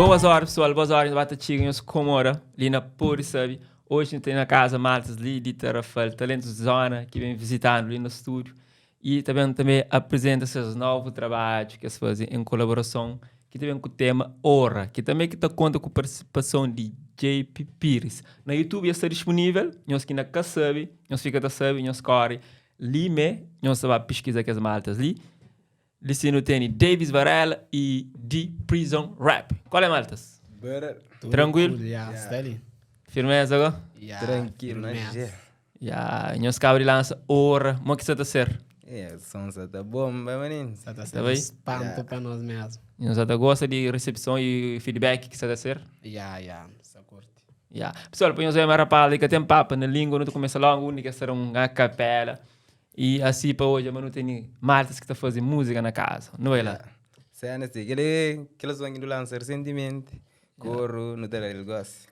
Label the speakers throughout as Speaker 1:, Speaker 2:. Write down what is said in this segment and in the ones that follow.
Speaker 1: Boas horas, pessoal. Boas horas. Bata chiga, nós comora. Ali na Puri, sabe? Hoje tem na casa Maltas ali de Rafael, talentos de zona, que vem visitando ali no estúdio. E também apresenta seus novos trabalhos que se fazem em colaboração, que também com o tema Ora, que também que tá conta com a participação de JP Pires. Na YouTube está disponível, nós que na casa sabe, nós fica da sabe, nós corre, lime, nós vai pesquisar que as maltas ali. Licino tem Davis Varela e The Prison Rap. Qual é, maltas? Tranquilo? Firmeza agora?
Speaker 2: Tranquilo, né?
Speaker 1: Nós cabra de lança Ora, o que você está a ser?
Speaker 2: Som tá bom, menino.
Speaker 3: Está a
Speaker 1: Tá
Speaker 3: ser
Speaker 1: bem?
Speaker 3: espanto para nós mesmos.
Speaker 1: Nós até gosta de recepção e feedback que você está a ser?
Speaker 3: Só curte.
Speaker 1: Pessoal, põe os olhos mais rapaz, que tem papo na língua, não começa logo, única ser uma capela. E assim para hoje, mas não tem maltas que está fazendo música na casa, não é lá?
Speaker 2: Cena assim, aquele som que do lança recentemente, corro no terreno gosto.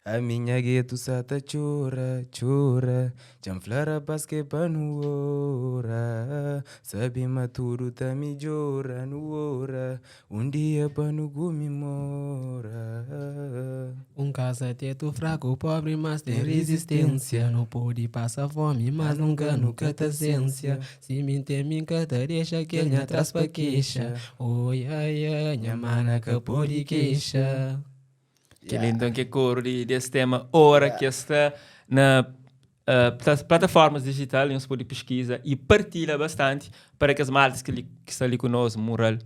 Speaker 2: A minha gueto sata chora, chora, chanflara pasque panuora, sabe maturo tá me llora no hora, dia panu gumi mora.
Speaker 3: Casa teto fraco, pobre, mas tem resistência. Não pode passar fome, mas nunca tá essência. Se me tem, me encanta, deixa que ele atrás pra queixa. Oi, ai, minha mana que pode queixa.
Speaker 1: Que lindo que coro desse tema Ora, que está na plataformas digitais, nós podemos pesquisa e partilha bastante para que as maltas que estão ali conosco, moral.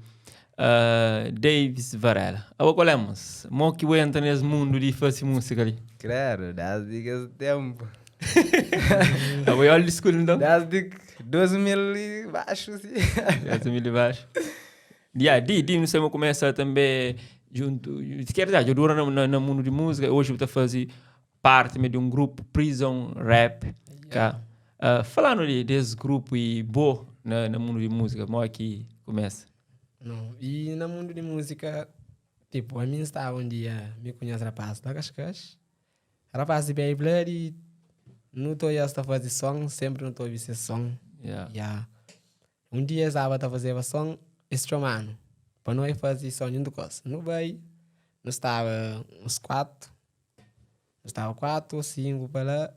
Speaker 1: Davis Varela. Agora qual é, mas? Mo que entra nesse mundo de fazer música ali.
Speaker 2: Claro, das dicas tempo.
Speaker 1: Agora olha o escuro então.
Speaker 2: Das dicas 2000 e baixo, sim.
Speaker 1: 2000 e baixo. Não sei como começa também junto. Quer dizer, eu duro no mundo de música. Hoje eu estou a fazer parte de um grupo Prison Rap. Falando desse grupo e no mundo de música, como é que começa?
Speaker 3: Não, e no mundo de música, tipo, a mim estava um dia, me conhece rapaz da Cascais, rapaz de Beyblade e não estou a fazer som, sempre não estou a fazer som. Um dia estava a fazer som, instrumento, para nós fazer som de coisa. Não vai, não estava uns 4 ou 5 para lá,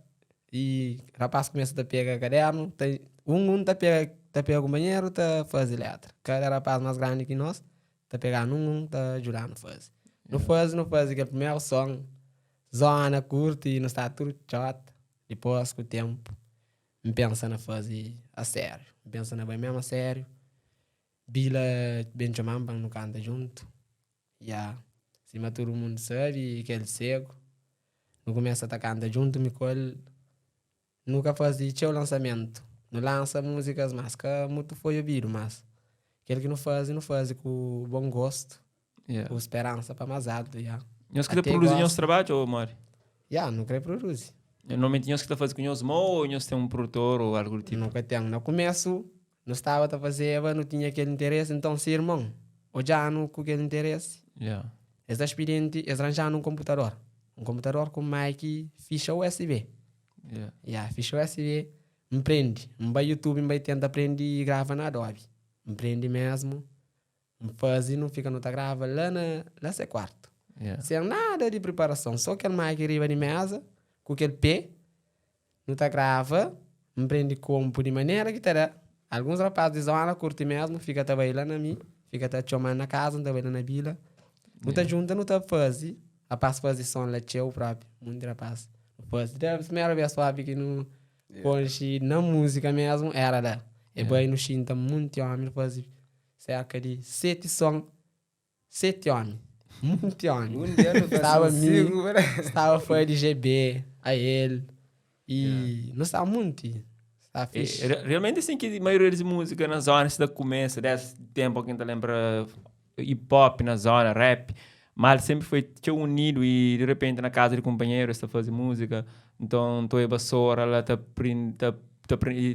Speaker 3: e rapaz começa a pegar caderno, tá pega o banheiro, tá fazendo letra. Cada rapaz mais grande que nós, tá pegando tá ajudando a fazer. Não faz aquele primeiro som, zona, curta e não está tudo chato. Depois, com o tempo, me pensa na fazer a sério. Me pensa na bem mesmo a sério. Bila, Benjamin, não canta junto. Cima todo mundo sabe que ele cego. Não começa a cantar junto, me colhe. Nunca fazia o lançamento. Não lança músicas, mas que muito foi ouvido, mas aquele que não faz com bom gosto, com esperança para mais alto.
Speaker 1: Nós que produzem os trabalhos, ou Mário?
Speaker 3: Não quero produzir.
Speaker 1: Normalmente nós que fazem com nós ou nós temos um produtor ou algo do tipo?
Speaker 3: Nunca tenho. No começo, não estava a fazer, não tinha aquele interesse, então se irmão, ou já não com aquele interesse, esse experiente, eles arranjaram um computador com mic, ficha USB. Ficha USB. Me prende, me vai YouTube, me vai tentar aprender e grava na Adobe. Me prende mesmo, me faz e não fica, não tá grava lá no seu quarto. Sem nada de preparação, só aquele mic arriba de mesa, com aquele pé, não tá grava, me prende como de maneira que terá. Alguns rapazes dizem, curte mesmo, fica trabalhando na mim, fica chamando na casa, não trabalhando na vila. Não tá junto, não tá fazendo, rapaz faz som lá, tchau próprio, muito rapaz. Faz, deve ser a primeira vez suave que não... Hoje, na música mesmo, era da. E bem no Chinta, muito homem, fazia cerca de 7 sons. 7 homens. Muito homem.
Speaker 2: Um dia não
Speaker 3: estava
Speaker 2: consigo,
Speaker 3: estava fora de GB, a ele. E não estava muito. Estava fixe.
Speaker 1: Realmente, assim, que a maioria das músicas na zona se começa, desse tempo que a gente lembra hip-hop na zona, rap. Mas sempre foi unido e de repente na casa de companheiro está fazendo música. Então, estou a vassoura, ela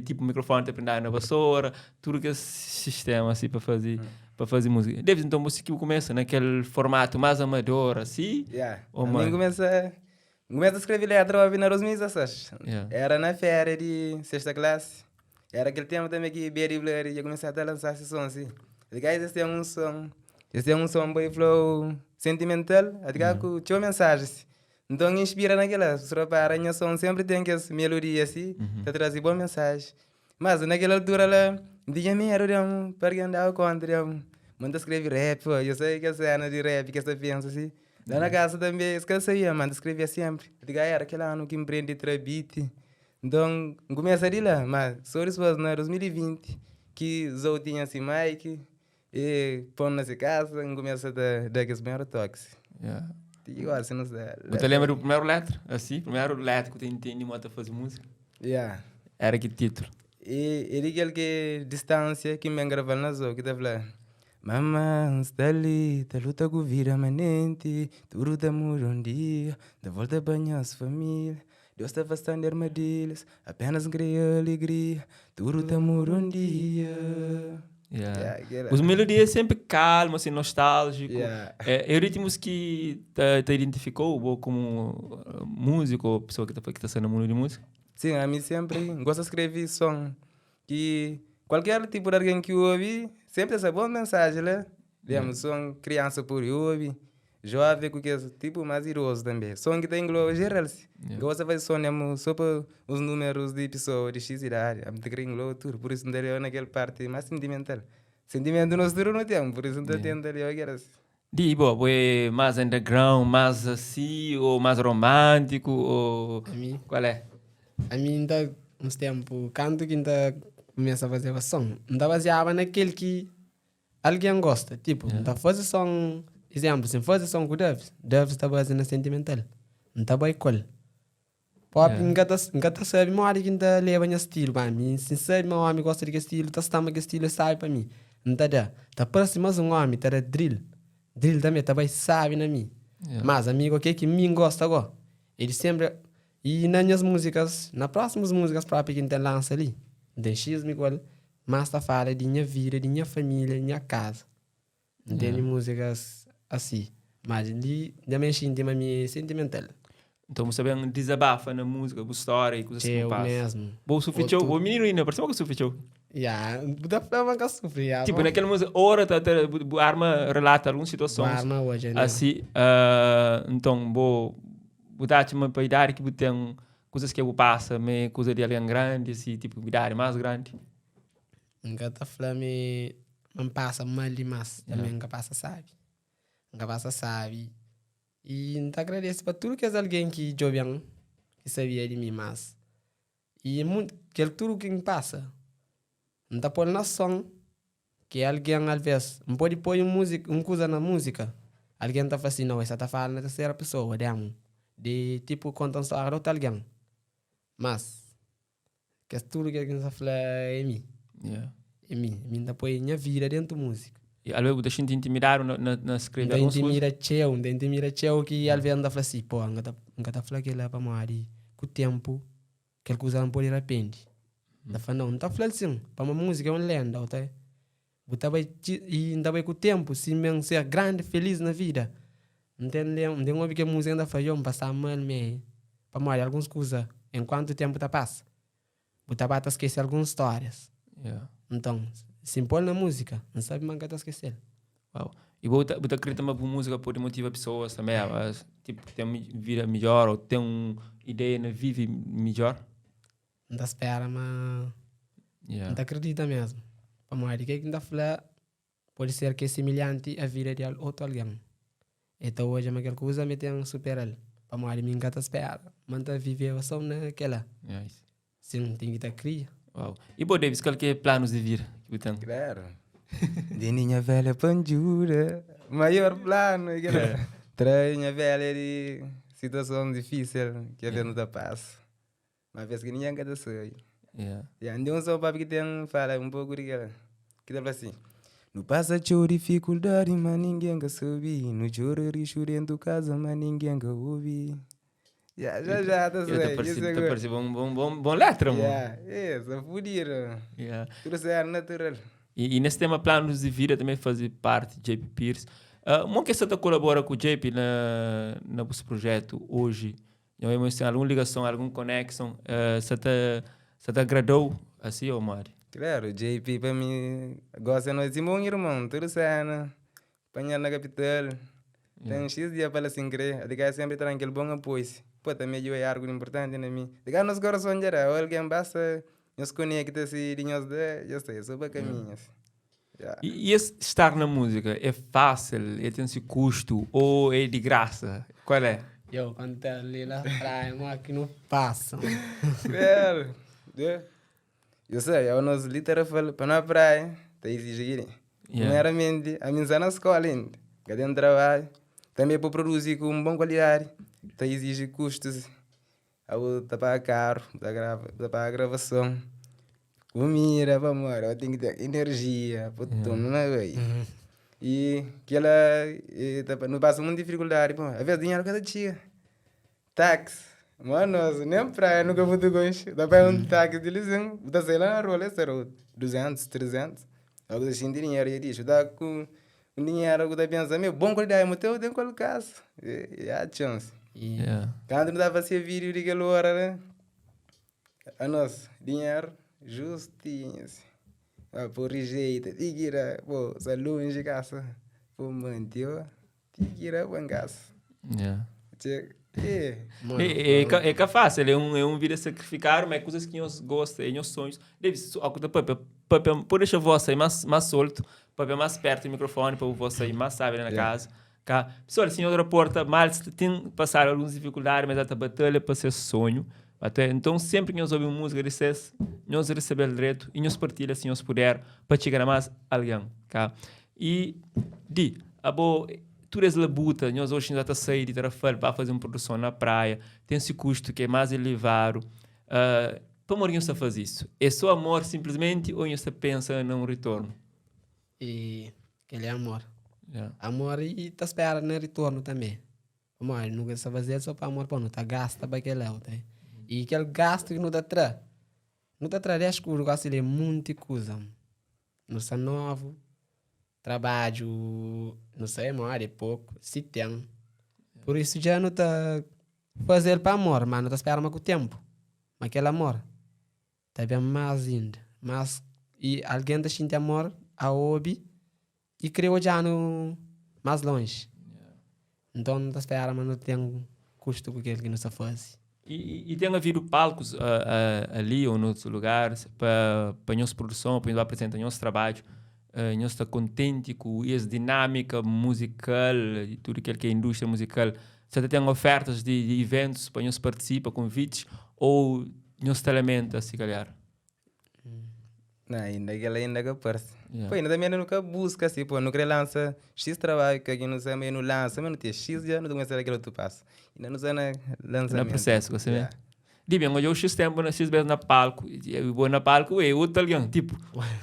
Speaker 1: tipo o microfone está prendendo na vassoura, tudo que é sistema assim para fazer música. Deve então você que começa naquele formato mais amador assim?
Speaker 2: Eu começa a escrever letra na Rosmisa, sabes? Era na férias de sexta classe. Era aquele tempo também que Berry Blur ia começar a lançar esse som assim. Esse é um som boy flow. sentimental, até que tinha mensagens. Então inspira naquela, se repara, a minha som sempre tem que essa melodia assim, tá trazendo boa mensagem. Mas naquela altura lá, tinha medo de para que andava contra, manda escrever rap, pô. Eu sei que a cena de rap que você pensa assim. Lá na casa também, esquecia, manda escrevia sempre. Diga, era aquele ano que empreende beat. Então, começa de lá, mas só depois, no 2020, que eu tinha assim, Mike, e pôr nessa casa, começa a dar aqueles primeiros toques.
Speaker 1: Yeah.
Speaker 2: Igual, você não sabe.
Speaker 1: Você lembra do primeiro letra? Assim, primeiro letra que eu entendi muito a fazer música?
Speaker 2: Yeah.
Speaker 1: Era que título?
Speaker 2: E ele que distância que me gravava na zona, que tá falando. Mamãe, está ali, tá luta com vida manente, tudo tá mudando um dia, da volta banhar as família. Deus está afastando armadilhas, apenas cria alegria, tudo tá mudando um dia.
Speaker 1: Yeah.
Speaker 2: Yeah,
Speaker 1: Os melodias sempre calmos, assim, nostálgico.
Speaker 2: Yeah.
Speaker 1: É ritmos que te identificou ou como músico ou pessoa que está sendo no mundo de música?
Speaker 2: Sim, a mim sempre gosto de escrever som que qualquer tipo de alguém que ouve sempre essa boa mensagem, né? Digamos, som criança por ouve, jovem que é tipo mais idoso também. Som que tem engloba geral. Gosto de fazer som só para os números de pessoas de X idade, a gente engloba tudo, por isso não tem naquela parte mais sentimental. Sentimento nós não temos, por isso não tem ali aquelas.
Speaker 1: Digo, é mais underground, mais assim, ou mais romântico, ou...
Speaker 3: A mim,
Speaker 1: Qual é?
Speaker 3: a mim ainda uns tempos, canto que ainda começa a fazer o som, ainda baseava naquele que alguém gosta. Tipo, ainda fazer som, exemplo, se fazer som com o Dubs está baseado na sentimental. Não está bem cool. Pop, nunca sabe, uma hora que ainda leva esse estilo para mim. Se sabe, meu homem gosta de estilo, tá estando que estilo sabe para mim. Não está dá. Tá próximo um homem, tá drill. Drill também tá bem sabe na mim. Mas amigo, o que mim gosta agora? Ele sempre e nas minhas músicas, nas próximas músicas próprias que a gente lança ali, tem X igual, mas tá fala de minha vida, de minha família, de minha casa. Não tem músicas assim. Mas ali, também sinto minha sentimental.
Speaker 1: Então você bem desabafa na música, com história e coisas que
Speaker 3: Eu
Speaker 1: passam.
Speaker 3: mesmo.
Speaker 1: Bom, sufrichou, o menino ainda, parece que sufrichou.
Speaker 3: Da forma que eu sofri.
Speaker 1: Tipo, naquela música, hora a arma relata algumas situações.
Speaker 3: Arma hoje, né?
Speaker 1: Assim, então, vou dar uma para idade que tem coisas que eu passo, mas coisas de alguém grande, assim, tipo, idade mais grande.
Speaker 3: Nunca tá falando, não passa mal demais, também nunca passa sabe. Nunca passa sabe. E não te agradeço para tudo que é alguém que jovem, que sabia de mim mais. E que tudo que me passa, não tá por nação, que alguém, às vezes, não pode pôr uma coisa na música. Alguém tá assim, não, essa tá falando na terceira pessoa, de tipo, conta uma história de outro alguém. Mas, que tudo que alguém tá falando é mim. É mim. Mim tá pôr minha vida dentro da música.
Speaker 1: E às vezes você te intimidaram na escrever algumas coisas?
Speaker 3: Não intimida que às vezes anda falando assim, pô, nunca tá falando aquilo lá para morrer. Com o tempo, aquela coisa não pode arrepender. Não tá falando assim, para uma música é uma lenda, tá? E ainda vai com o tempo, se mesmo ser grande, feliz na vida. Não tem uma que a música ainda falhou, passar mal, para morrer algumas coisas, enquanto o tempo tá passa. Você vai esquecer algumas histórias. Então, se impõe na música, não sabe mais que tá esquecendo.
Speaker 1: Wow. E você acredita que a música pode motivar pessoas também, tipo, ter uma vida melhor ou ter uma ideia na vida melhor?
Speaker 3: Não tá espera, mas não tá acredita mesmo. Para morrer, o que ainda fala pode ser que é semelhante à vida de outro alguém. Então hoje, aquela coisa me tem superar. Para morrer, me encanta espera. Manta viver só naquela. Sim, tem que estar cria.
Speaker 1: Wow. E você, Davis, qual que é planos de vida que você tem?
Speaker 2: Claro. De minha velha panjura, maior plano. Traz minha velha de situação difícil que a vida não dá paz. Mas vez que ninguém quer sair. Andei só para que tem fala um pouco de ela. Que tá assim. No passa choro dificuldade, mas ninguém quer subir. No choro rixo dentro casa, mas ninguém quer ouvir. Já, tá certo.
Speaker 1: Tá parecendo bom letra, mano.
Speaker 2: Isso, fudiram. Tudo certo, natural.
Speaker 1: E nesse tema planos de vida também fazer parte de JP Pierce. Como que você colabora com o JP no projeto hoje? Tem alguma ligação, alguma conexão? Você te agradou assim, ou Mari?
Speaker 2: Claro, JP para mim gosta de nós, bom irmão, tudo certo. Apanhar na capital. Tem X dia para assim crer, a diga sempre tranquilo, bom apoio. Pô, também é algo importante na mim. Diga nos corações já, alguém basta nos conecta-se, nós de, eu sei, sobre caminhos. Yeah.
Speaker 1: E esse estar na música é fácil, é tem-se custo ou é de graça? Qual é?
Speaker 3: Eu, quando tá ali na praia, mas que não passa.
Speaker 2: Claro. Eu sei, eu nos literal para na praia, tá exigirem. Primeiramente, a minha na escola ainda, cadê um trabalho, também para produzir com boa qualidade, tá exige custos, tá para caro, tá para gravação, comida, para morar, eu tenho que ter energia, para tudo, não é bem? E que ela não passa muita dificuldade, pô, às vezes dinheiro cada dia, táxi, mano, nem praia nunca vou ter gosto, dá para um táxi de lição, dá sei lá na rua, é 200, 300. Algo assim, dinheiro, e diz, dá com dinheiro, eu penso, meu, bom qualidade, mas eu tenho que colocar, é a chance. Quando não dá para ser vídeo de aquela hora, né? A nós, dinheiro, justinho, assim. Por rejeito, tigira, pô, se longe de casa, pô, mantio, tigira, bom gás.
Speaker 1: É que é fácil, é um vida sacrificar, mas coisas que nós gostamos, é sonhos. Deve ser por deixar você mais solto, para mais perto do microfone, para você mais sabe na casa. Pessoal, se outra porta, mal tem que passar algumas dificuldades, mas até batalha para ser sonho. Então, sempre que nós ouvimos música de vocês, nós recebemos o direito e nós partilhamos, se nós puder, para chegar a mais alguém. E, tu és labuta, nós hoje já estamos a sair de Tarrafal para fazer uma produção na praia, tem esse custo que é mais elevado. Para morrer, você faz isso? É só amor simplesmente ou você pensa num retorno?
Speaker 3: E aquele é amor.
Speaker 1: Yeah.
Speaker 3: Amor e tá esperando no retorno também. Mas nunca está fazendo só para amor, não tá gasta para aquele lado. E aquele gasto que não está atrás. Não está atrás, escuro, gosto de muita coisa. Não está novo. Trabalho, não sei, uma hora é pouco, se tem. Por isso já não está fazendo para amor, mas não está esperando com o tempo. Mas aquele amor, está bem mais ainda. Mas, e alguém está sentindo amor, a hobby, e criou já no mais longe. Então não está esperando, mas não tem custo com aquele que não se faz.
Speaker 1: E tem havido palcos ali ou noutros lugares para a nossa produção, para apresentar nosso trabalho. Nós estamos contentes com essa dinâmica musical e tudo aquilo que é a indústria musical. Você tem ofertas de eventos para nós participar, convites, ou nós lamenta, se calhar?
Speaker 2: Não, ainda que parece. Pô, ainda também nunca busca, assim, pô, nunca lança X trabalho, que aqui não sei, mas não lança, mas não tem X já, não começa aquilo que tu passa. Ainda não sei na lançamento.
Speaker 1: No processo, você vê? Diga, hoje eu X tempo, X vezes na palco, eu vou na palco, e outro alguém, tipo,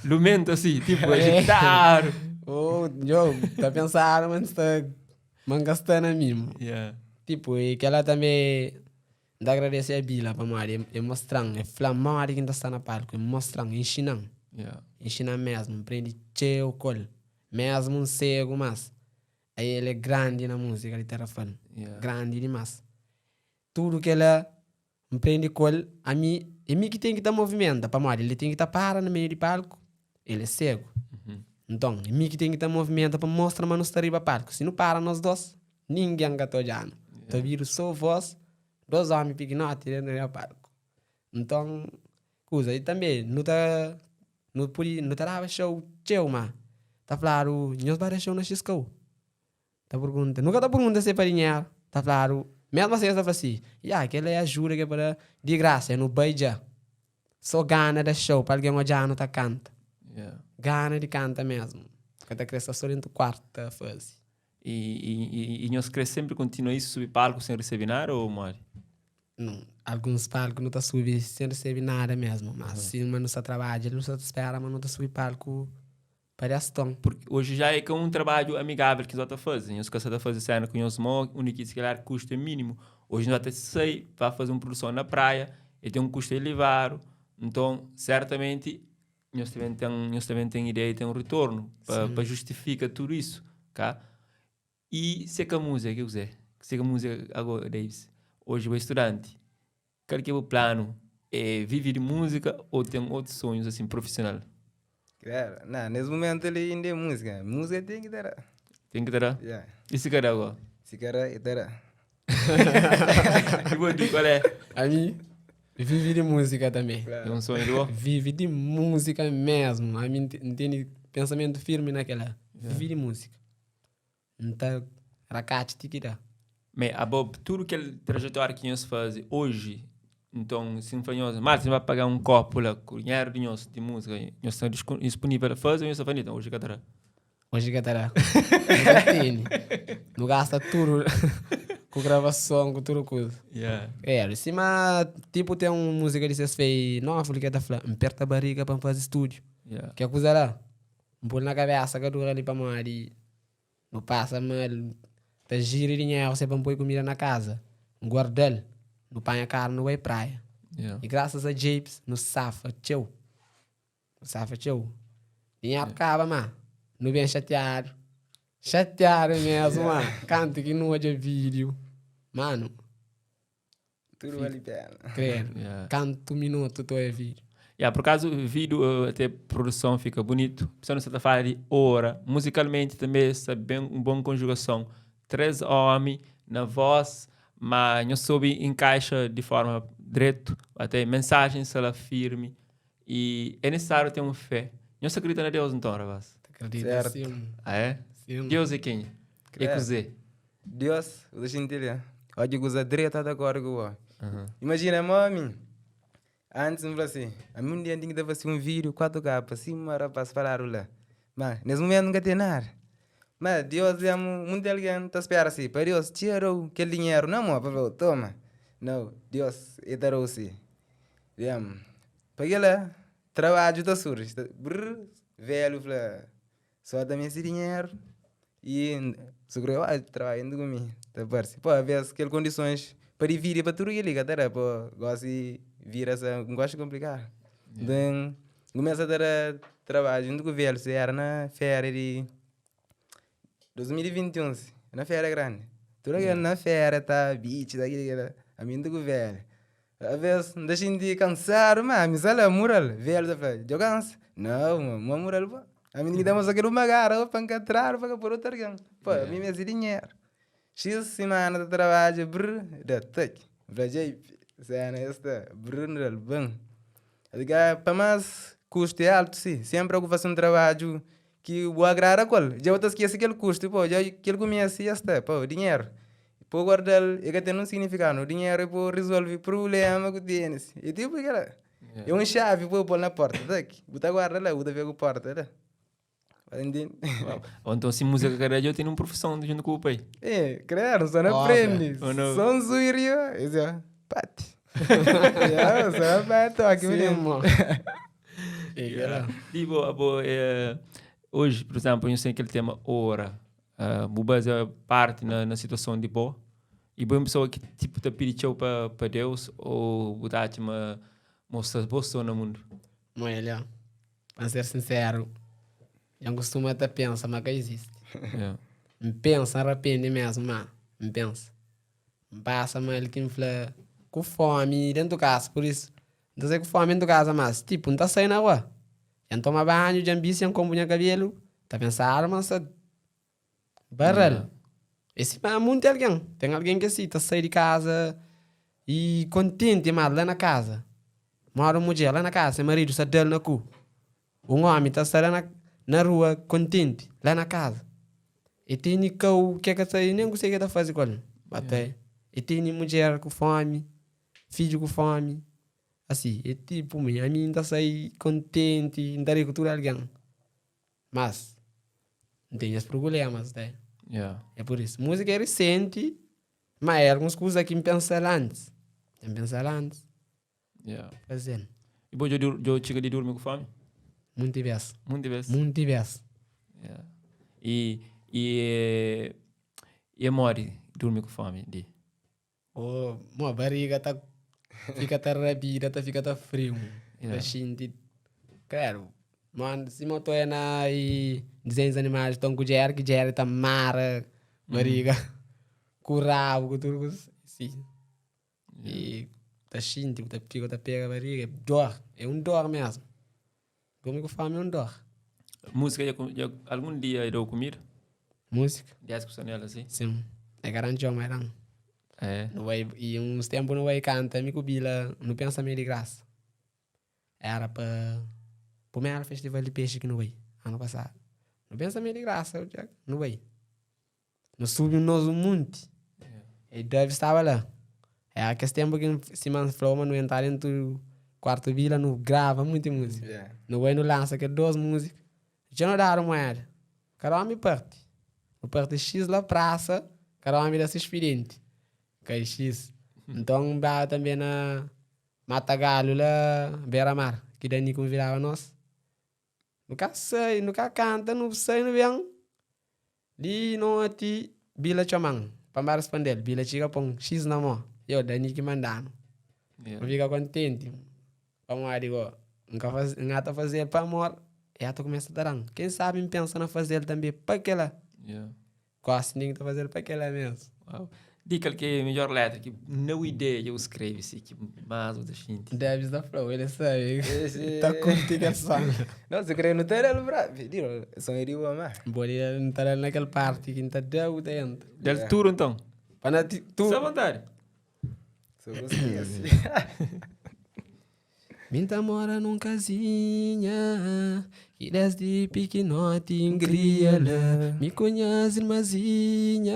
Speaker 1: lumento assim, tipo, agitar.
Speaker 3: Eu tá pensando, mas está mangastando a mim. Tipo, e que ela também dá agradecer a Bila para Maria, é mostrando, é flamar que está na palco, é mostrando, ensinando. Ensinando mesmo, prende cheio o colo, mesmo um cego, mas aí ele é grande na música, ele está falando, grande demais. Tudo que ela prende colo, a mim, é mim que tem que dar movimento, para Maria, ele tem que estar parado no meio do palco, ele é cego. Então, é mim que tem que dar movimento para mostrar, mas não está arriba palco. Se não para nós dois, ninguém está olhando. Então, vira só voz, dois homens pequenotes dentro do palco. Então, coisa, e também, não tá show teu, mas tá falando, nós vai show na Xisco. Tá pergunta, nunca tá pergunta se é para dinheiro. Tá falando, mesmo assim, tá assim, aquela é ajuda que é para de graça, é no beija. Só gana da show, para alguém olhar não tá canta. Gana de canta mesmo. Quando cresce só dentro do quarto, tá faz.
Speaker 1: E nós crescemos sempre continua isso subir palco sem receber nada ou mais?
Speaker 3: Não, alguns palcos não tá subindo sem receber nada mesmo, mas se não está trabalhando, ele não está espera, mas não tá subindo palco para a
Speaker 1: porque hoje já é que um trabalho amigável que nós está fazendo. Nós estamos a fazer cena com os mó, único que se calhar custo é mínimo. Hoje nós até sei para fazer uma produção na praia, e tem um custo elevado. Então, certamente nós também tem ideia, tem um retorno para justificar tudo isso, tá? E se que a música que eu usei, se que a música agora, Davis, hoje eu estudante, qual que é o plano? É viver de música ou tem outros sonhos assim profissional?
Speaker 2: Claro, não, nesse momento ele ainda é música. Música tem que dar.
Speaker 1: Tem que ter.
Speaker 2: Yeah.
Speaker 1: E se quer agora?
Speaker 2: Se quer, itera.
Speaker 1: E vou dizer qual é?
Speaker 3: A mim, vive de música também.
Speaker 1: É um sonho do
Speaker 3: Vive de música mesmo. A mim não tem pensamento firme naquela. Vive de música. Então, racate tiquira.
Speaker 1: Mas a Bob, tudo que ele trajetória que nós faz hoje, então, sinfoniosa, mas você vai pagar um copo lá com dinheiro de nós de música, nós estamos disponível a fazer, nós estamos hoje que terá.
Speaker 3: Hoje que terá. Não tem. Não gasta tudo com gravação, com tudo coisa.
Speaker 1: Yeah.
Speaker 3: É, cima, tipo, tem uma música de vocês fez nova, que tá falando, aperta a barriga para fazer estúdio.
Speaker 1: Yeah.
Speaker 3: Que coisa lá? Um pulo na cabeça, que dura ali para mari. Não passa mal. Tá gira dinheiro, você vai pôr comida na casa. Um guardel. Não panha carne, não vai praia.
Speaker 1: Yeah.
Speaker 3: E graças a Japes, no safa, tchau. No safa, tchau. Dinheiro acaba, mano. Não vem chateado. Chateado mesmo, mano. Canta que não é de vídeo. Mano,
Speaker 2: Tudo vale a pena.
Speaker 3: creio.
Speaker 1: Yeah.
Speaker 3: Canto um minuto, tu é vídeo.
Speaker 1: Yeah, por acaso, o vídeo, até a produção fica bonito. Pessoal, você está falando de hora. Musicalmente também está bem, uma boa conjugação. 3 homens na voz, mas não soube encaixa de forma direta. Até mensagens ela firme. E é necessário ter uma fé. Não se acredita em Deus, então, Ravaz.
Speaker 3: Acredita,
Speaker 2: Certo.
Speaker 3: sim.
Speaker 1: Ah, é?
Speaker 3: Sim.
Speaker 1: Deus é quem? É
Speaker 2: Credo.
Speaker 1: Cozé.
Speaker 2: Deus, o gentilha. Olha, usa direita da cor que eu.
Speaker 1: Uhum.
Speaker 2: Imagina, mami. Antes, não assim. A mim um dia tinha que fazer um vídeo, 4K, para cima, para falar lá. Mas, nesse momento, nunca tem nada. Mas, Deus é muito alguém, tá esperando assim. Para Deus, tirou aquele dinheiro. Não, mano, para toma. Não, Deus, é darou assim. Para ele, trabalho da surge. Velho, fala, só dá-me esse dinheiro. E, seguro, trabalhando comigo. Tá parece. Pô, às vezes, aquelas condições para vir para tudo ele, cara, pô, gosto de vir essa, não gosto de complicar. Então, começa a dar trabalho junto com o velho, se era na feira de 2021, na feira grande. Tudo aquilo na feira, tá, beach, daquele, a mim do velho. Às vezes, não deixa de cansar, mas me sale a mural, velho, tá falando, eu canso. Não, uma mural, pô. A mim que damos aquele magara, para encontrar, para por outro alguém. Pô, a mim me dá dinheiro. X semana de trabalho, brr, da tec. Vajei, cena esta, brr, no bem. Adiga, para mais custo é alto, sim. Sempre eu faço um trabalho que o agrada qual. Já eu esqueci aquele custo, pô, já aquele começa e esta, pô, dinheiro. Pô, guardar, é que tem um significado. O dinheiro é para resolver problema que tens. E tipo, cara, é um chave, pô, na porta, tá? Botar guarda lá, botar ver a porta, tá?
Speaker 1: Ou então, se música caralho, eu tenho uma profissão junto com o pai.
Speaker 2: É, claro, só não
Speaker 3: Óbvio.
Speaker 2: aprende.
Speaker 1: Ou não?
Speaker 2: Só um zuirio. Isso é, pate. Só pate, aqui
Speaker 3: Sim,
Speaker 2: mesmo.
Speaker 3: mano. E, cara,
Speaker 1: Tipo, hoje, por exemplo, eu sei aquele tema hora. O base é parte na situação de boa. E boa pessoa que tipo te pediu para Deus ou botar uma mostra boa no mundo.
Speaker 3: olha, para ser sincero, eu costumo até pensar, mas que existe.
Speaker 1: Yeah.
Speaker 3: Me pensa, arrepende mesmo, mano. Me pensa. Me passa, mas ele que me fala com fome dentro do casa, por isso. Não sei com fome dentro do casa, mas tipo, não tá saindo na rua. Já não toma banho de ambição com bunha cabelo. Tá pensando, mas barrel. Esse é muito alguém. Tem alguém que assim, tá saindo de casa e contente, mas lá na casa. Mora uma mulher lá na casa, seu marido está dele na cu. Um homem tá saindo na rua contente, lá na casa. E tem que é que tá aí, nem sei o que tá fazendo com ele. Até. E tem mulher com fome, filho com fome. Assim, é tipo, a mim tá sair contente, não daria cultura alguém. Mas, não tem esses problemas, né?
Speaker 1: Yeah.
Speaker 3: É por isso. Música é recente, mas é algumas coisas que me pensar antes. Me pensar antes.
Speaker 1: Yeah.
Speaker 3: Fazendo.
Speaker 1: E bom, eu chego de dormir com fome?
Speaker 3: Muito diverso.
Speaker 1: Muito vezes.
Speaker 3: Muito diverso.
Speaker 1: Yeah. E a Mori dormir com fome? De?
Speaker 3: Oh, a barriga tá fica tá rabida, fica tá frio.
Speaker 1: Yeah.
Speaker 3: Assim, claro. Mano, se eu tô na desenhos animais, estão com o Jerry, que Jerry tá mara, barriga, com o rabo, com tudo assim. E tá xinte, tá pega a barriga, dor, é um dor mesmo. Dormir com fome é um dor.
Speaker 1: Música, algum dia eu comer?
Speaker 3: Música.
Speaker 1: 10 com nela assim.
Speaker 3: Sim. É garantia, mas não.
Speaker 1: É.
Speaker 3: E uns tempos não vai canta, me cubila no pensamento de graça. Era para o primeiro festival de peixe que não vai, ano passado. No pensamento de graça, eu já não vai. Nós subimos um monte. E deve estava lá. É aquele tempo que se man falou, não entrar dentro do quarto vila, não grava muita música.
Speaker 2: Yeah.
Speaker 3: Não vai, não lança que 2 músicas. Já não dá moeda. Cada homem parte. No parte X lá praça, cada homem dá experiente. Que é X. Então, vai também na Matagalho lá, Beira-Mar, que daí convidava nós. Nunca sei, nunca canta, não sei, não vem. Di não ati bila chamang, pambaras pandel, bila chica pong X na mo. Eu daí que mandando.
Speaker 1: Yeah.
Speaker 3: Eu fico contente. Vamos lá, digo, nunca fazer para amor. E aí tu começa a dar. Quem sabe me pensa na fazer também para aquela.
Speaker 1: Yeah.
Speaker 3: Quase ninguém tá fazendo para aquela mesmo.
Speaker 1: Wow. Dica que é a melhor letra, que não ideia eu escrevo assim, que mais o da gente.
Speaker 3: Deve estar flow, ele sabe.
Speaker 2: Esse-
Speaker 3: Tá curtindo a song.
Speaker 2: Não, se creio no terreno, bravo. Digo, são iriu a mais.
Speaker 3: Bolha não tá naquele parte que não tá deu dentro.
Speaker 1: Del
Speaker 2: Yeah.
Speaker 1: tour então.
Speaker 3: Para tu.
Speaker 1: Só vontade.
Speaker 2: Sou você assim.
Speaker 3: Minta mora num casinha que desde pequenote engria-la. Me conhece, irmãzinha.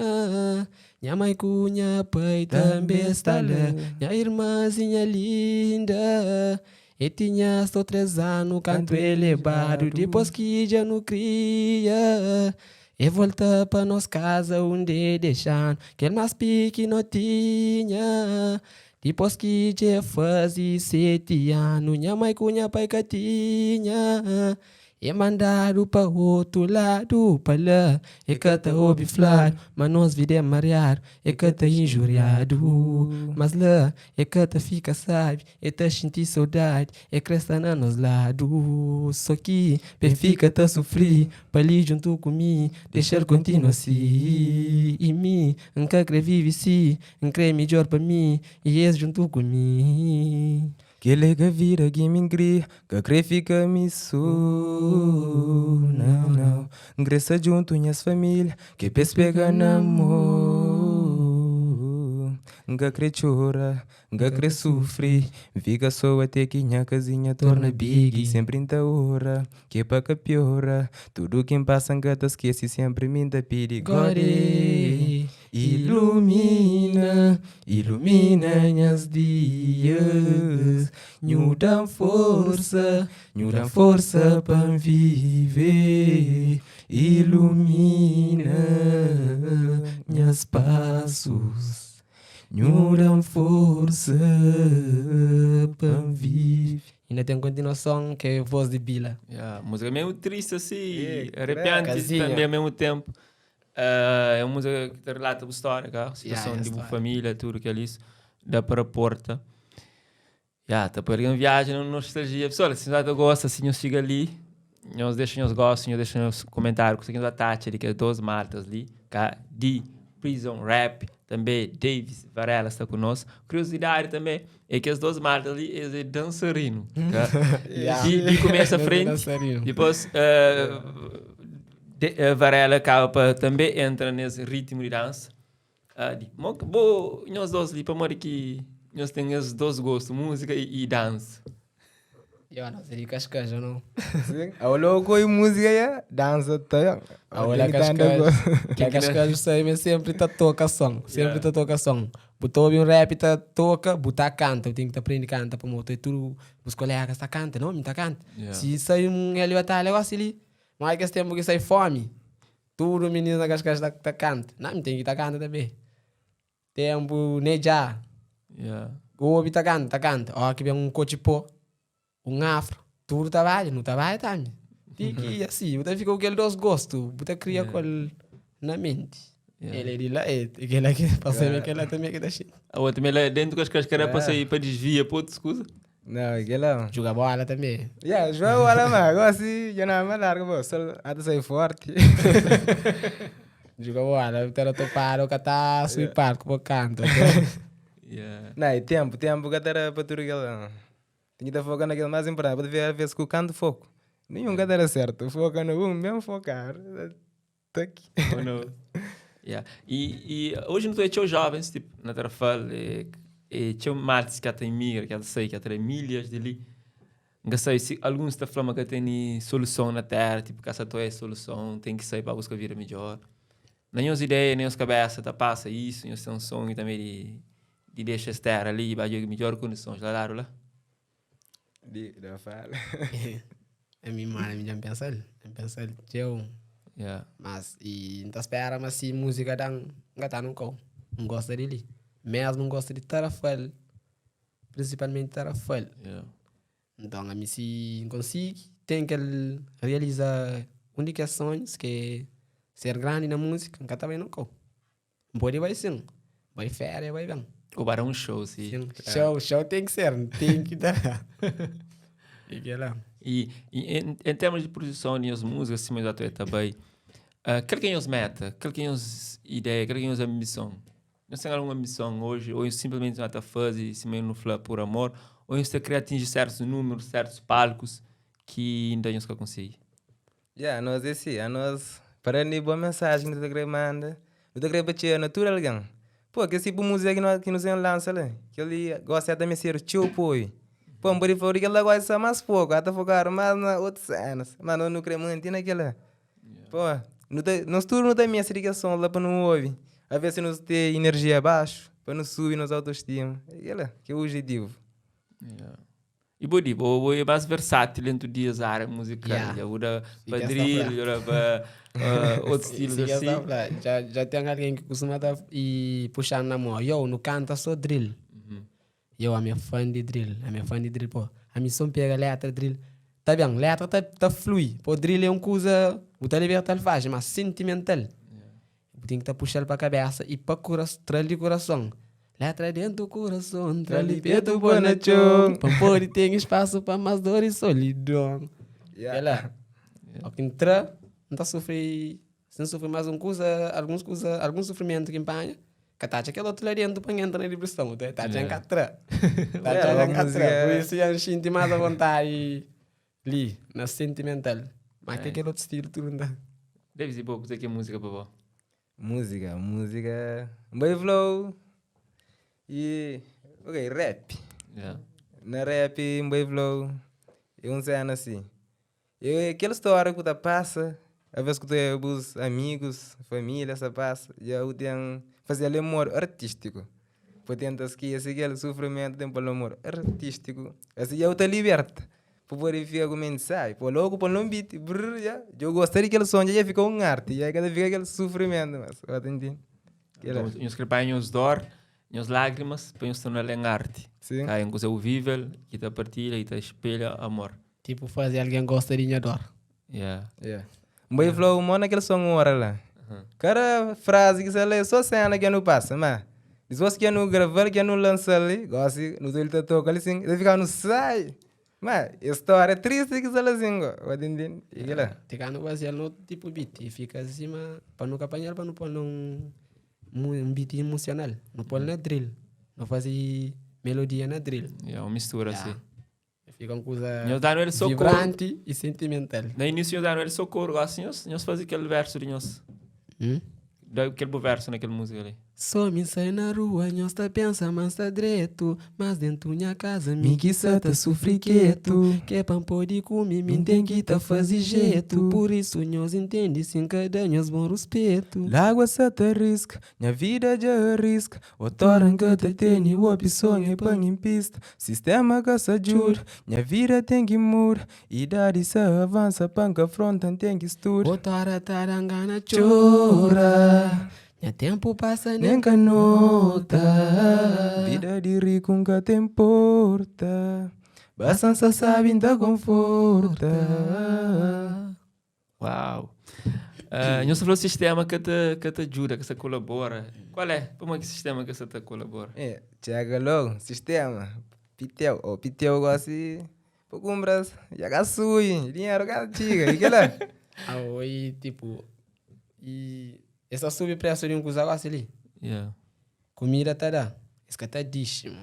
Speaker 3: Minha mãe cunha pai também está lá. Minha irmãzinha linda. E tinha só 3 anos canto elevado. Depois que já não cria. E volta para nossa casa onde deixando. Que ele mais pequeno tinha. Depois que já fazia 7 anos, minha mãe com minha pai que tinha. E mandaram para outro lado, para lá. E que tá obiflado, mas nós vida marear. E que tá injuriado, mas lá. E que tá fica sabe, e tá sentir saudade. E cresce na nos lados. Só que, bem fica tá sofrer, para ali junto comigo. Deixar continuar assim. E mim, nunca quer viver assim. Nunca melhor para mim, e esse junto comigo.
Speaker 2: Que lega vira que me engria, que crê fica me não, não. Ingressa junto minhas família, que pes pega na amor. Nga crê chora, nga crê sofre, fica só até que minha casinha torna big. Sempre em hora, que para que piora, tudo que passa nga te esquece, sempre me dá perigore. Ilumina, ilumina minhas dias. Nos dá força para viver. Ilumina minhas passos. Nos dá força para viver.
Speaker 3: Ainda tem continuação que é Voz de Bila.
Speaker 1: Yeah. Música meio triste assim,
Speaker 2: Yeah,
Speaker 1: arrepiante
Speaker 3: casinha.
Speaker 1: também ao mesmo tempo. É uma música que te relata a história, cara. Situação
Speaker 3: Yeah,
Speaker 1: de uma
Speaker 3: história.
Speaker 1: família, tudo que é isso. Dá para a porta. Tá para uma viagem, uma nostalgia. Pessoal, se você gosta, assim, eu siga ali. Nós deixamos os gostos, nós deixamos comentários. Conseguimos a Tati ali, que é 2 marcas ali. De Prison Rap. Também Davis Varela está conosco. Curiosidade também é que as 2 marcas ali, eles é dançarino. De começo à frente. Depois, Varela acaba também entra nesse ritmo de dança. Nós dois ali, para morrer que nós temos esses 2 gostos, música e dança.
Speaker 3: Eu não sei cascas, não.
Speaker 2: A louco e música é dança, tá?
Speaker 3: A olha cascas, sei, mas sempre tá toca som. Sempre tá toca som. Botou um rap, tá toca, botar canta. Eu tenho que aprender a cantar para moto. E tudo, os colegas tá canta, não? Me tá canta. Se sai ele vai estar legal ali. Mas que esse tempo que sai fome. Tudo menino na cascas tá canta. Não, me tem que tá canta também. Tempo, neja. Ouve tá canta. Ó, aqui vem um cochipó. Um afro, tudo trabalha, não trabalha também. Fique assim, você fica com aquele 2 gostos, você cria com ele na mente. Ele é de lá, aquele aqui, passei aquele também que deixa.
Speaker 1: A outra também lá dentro com as cascaras para sair para desvia, para outra escusa.
Speaker 2: Não, aquela.
Speaker 3: Joga bola também.
Speaker 2: Joga bola, mas agora sim, já não é mais largo, só até sair forte.
Speaker 3: Joga bola, eu quero topar, eu catar, sui parque, eu canto.
Speaker 2: Não, é tempo que era para tudo aquela. Tem que estar focando naquilo mais importante. Pode ver, às vezes, que o canto foco. Nenhum que era certo. Foca no mesmo focar. TikTok.
Speaker 1: Ou não? Yeah. E hoje não estou jovens, tipo, na Tarrafal, e tinha maltes que até migra, que sei que até milhas de ali. Não sei se alguns estão falando que tem solução na terra, tipo, que essa tua é solução, tem que sair para buscar a vida melhor. Nem as ideias, nem as cabeças, tá, passa isso, e tem um sonho também de deixar essa terra ali, para ter melhor condições, lá.
Speaker 2: Da fala.
Speaker 3: É minha mãe, me pensa, eu.
Speaker 1: Yeah.
Speaker 3: Mas, e não espera, mas se música não tá no cão. Não gosta dele. Mesmo não gosta de Tarrafal. Principalmente Tarrafal.
Speaker 1: Yeah.
Speaker 3: Então, a mim se consigo, tem que realizar únicas sonhos, que é ser grande na música, nunca tá bem no cão. Pode vai sim. Vai férias, vai bem.
Speaker 1: Ou para um show, sim.
Speaker 3: Show tem que ser, tem que dar. E que lá.
Speaker 1: E em termos de produção de as músicas, assim, mas até também, qual que é as metas, qual que é as ideias, qual que é as ambições? Não tem alguma ambição hoje, ou simplesmente está fazendo se mesmo no por amor, ou você quer atingir certos números, certos palcos que ainda não se consegue?
Speaker 2: Nós nós para nem boa mensagem que tu manda, tu quer bater natural gang. Pô, que tipo música que nós lança lá, que ele gosta de me ser tio poi. Pô, por favor, que ele gosta mais pouco, até focar mais na outras cenas, mas não queremos manter naquela. Pô, nós tudo não tem minha ligação lá para não ouvir. A ver se nós tem energia abaixo, para não subir nos autoestima. É aquela que é o objetivo.
Speaker 1: Yeah. E bom, o é mais versátil dentro de as áreas musicais.
Speaker 3: Yeah.
Speaker 1: Para drill, para outros estilos assim.
Speaker 3: Já tem alguém que costuma e puxar na mão. Eu não canta só drill. Eu a minha fã de drill. Pô. A minha som pega letra drill. Tá bem, letra tá flui. Pô, drill é uma coisa, o libertar faz, mas sentimental. Tem que tá puxando para a cabeça e para o coração. Letra dentro do coração, trali peito bonachão. Pampori tem espaço para mais dor e solidão. Ela, quem entra, não tá sofrendo, se não sofre mais algum sofrimento que empanha. Catacha aquele outro lá dentro para entrar na depressão. Tá já em catra. Por isso eu sinto mais à vontade ali, na sentimental. Mas que aquele outro estilo tudo não dá.
Speaker 1: Deve ser pouco, que é música, papá.
Speaker 2: Música. Boy flow. E. Ok, rap.
Speaker 1: Yeah.
Speaker 2: Na rap, boy flow. É um cena assim. Aquela história que tu passa, às vezes que tu é os amigos, família, essa passa, e eu tenho fazer amor artístico. Por tentar esquecer aquele sofrimento, tem pelo amor artístico. Assim eu te liberta. Por verificar como mensagem. Por logo, por não beat, já. Eu gostaria que aquele som já ficou um arte. E aí cada fica aquele sofrimento. Mas, eu entendi.
Speaker 1: Então, os escrever dor, as lágrimas, para nos tornar em arte.
Speaker 2: Sim.
Speaker 1: É uma coisa ouvível, que te partilha e te espelha amor.
Speaker 3: Tipo, fazer alguém gosta de dor.
Speaker 1: Yeah.
Speaker 2: Boy flow, mano, aquele som hora lá. Cada frase que você lê, só cena que não passa, mas... Depois que eu não gravar, que eu não lança ali, gosto, no ele tá toca ali assim, ele fica no sai. Mas, história triste que você lê assim, eu entendi. E lá.
Speaker 3: Tem que não fazer no tipo beat, e fica acima, para não apanhar, para não pôr um beat emocional. Não pôr na drill. Não fazer melodia na drill.
Speaker 1: É uma mistura assim.
Speaker 3: Fica uma coisa
Speaker 1: vibrante
Speaker 3: e sentimental.
Speaker 1: No início, ele socorro, assim, nós fazíamos aquele verso de nós. Aquele verso naquela música ali.
Speaker 3: Só me sai na rua, nós tá pensa, mas tá direto. Mas dentro minha casa, me que tá sofre quieto. Que pra poder comer, me tem que tá fazer jeito. Por isso, nós entende, sem cada nós bom respeito.
Speaker 2: Lágua se te risca, minha vida já arrisca. O toran que te tem, o opção é pang em pista. Sistema que se ajuda, minha vida tem que mudar. Idade se avança, panca fronta tem que estudar.
Speaker 3: O tora tarangana chora. Minha tempo passa nem canota.
Speaker 2: Vida de rico nunca te importa. Bastante sabe ainda conforta.
Speaker 1: Uau! Nós falamos sistema que te ajuda, que te colabora. Qual é? Como é que sistema que você te colabora?
Speaker 2: Chega logo, sistema. Piteu gosta de... Por compras, já gasui, dinheiro gastiga, e que lá?
Speaker 3: Aí, tipo... E... Essa subpreço de um coisa ali.
Speaker 1: Yeah.
Speaker 3: Comida tá dá. Escatadíssimo.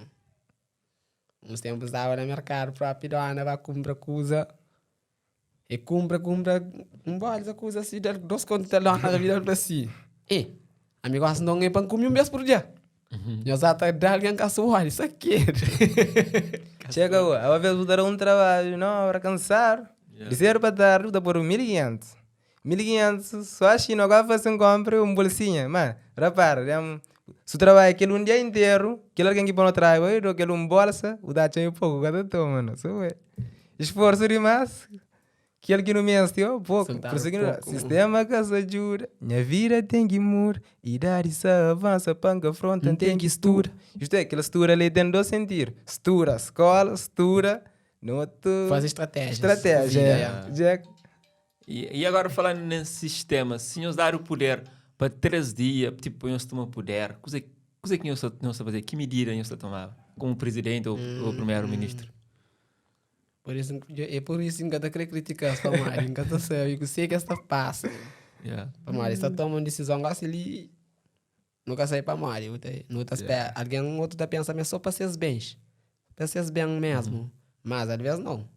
Speaker 3: Uns tempos dava no mercado rápido, Ana vai comprar coisa. E compra várias coisas assim, 2 contos de lá na vida para si. Amigo, assim não é para comer mês por dia. Eu já tá de alguém que assoar, isso aqui.
Speaker 2: Chega, a vez vou dar um trabalho, não, para cansar. Isso era para dar, vou por 1.500. 1.500, só a China agora faz compra bolsinha. Mas, repara, se trabalha aquele dia inteiro, aquele alguém que põe no trabalho, aquele bolsa, o dá um pouco, cada toma, mano. Esforço demais. Aquele que não me assistiu, pouco. Por isso que o sistema que se ajuda. Minha vida tem que mudar. Idade se avança, panca fronte, tem que estudar. Isto é, aquela estuda ali tem 2 sentidos. Estuda, escola, estuda.
Speaker 3: Faz estratégia.
Speaker 2: Estratégia.
Speaker 1: E agora falando nesse sistema, se nos dar o poder para 3 dias, tipo, nós tomar poder, coisa que nós fazer? Que medida nós tomava? Como presidente ou primeiro-ministro?
Speaker 3: Por isso que eu quero criticar essa Mari, que eu sei que sei que esta passa. A Mari está tomando decisão assim ali, nunca sai para Mari, não tá espera, alguém outro tá pensando só para seus bens, mesmo, mas às vezes não.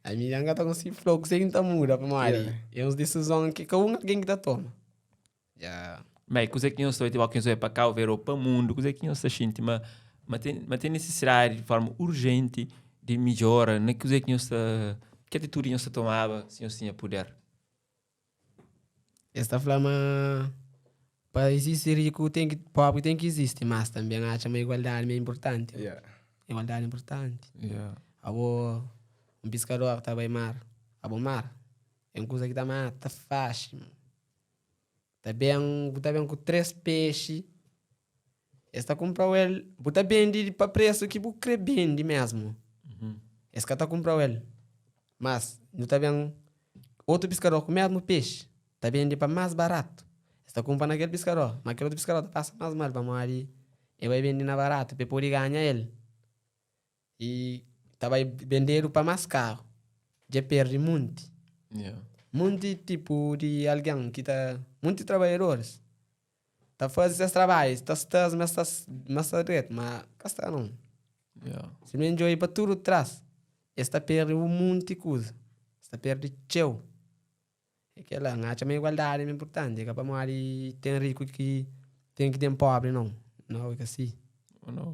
Speaker 3: A minha anga tá com esse flow que você não muda para Mari, é uma decisão que alguém que tá toma.
Speaker 1: Mas coisa que nós estamos aqui para cá, ver o para o mundo, coisa que nós estamos mas tem necessidade de forma urgente de melhora, não é coisa que nós que atitude nós tomava se nós tinha poder.
Speaker 3: Esta flama para existir rico pobre tem que existir, mas também acho uma igualdade meio importante. Igualdade importante. Abo pescador que tá bem mar, mar, é uma coisa que tá fácil. Tá bem com 3 peixes. Esta compra ele, bota bem para preço que bu crê bem de mesmo. Esse tá comprando ele. Mas, não tá bem outro pescador com o mesmo peixe. Tá bem para mais barato. Está comprando aquele pescador. Mas aquele outro pescador passa mais mal para morrer. E vai vender na barato para poder ganhar ele. E tá vai vender para mais caro. Já perde muito. Muito tipo de alguém que tá... Muitos trabalhadores. Tá fazendo esses trabalhos. Tá mas cá não. Se não enjoy para tudo atrás. Esta perde um monte de coisa. Esta perde tchau. É que ela acha uma igualdade importante. É que para morrer tem rico que tem que ter pobre, não. Não, é que assim.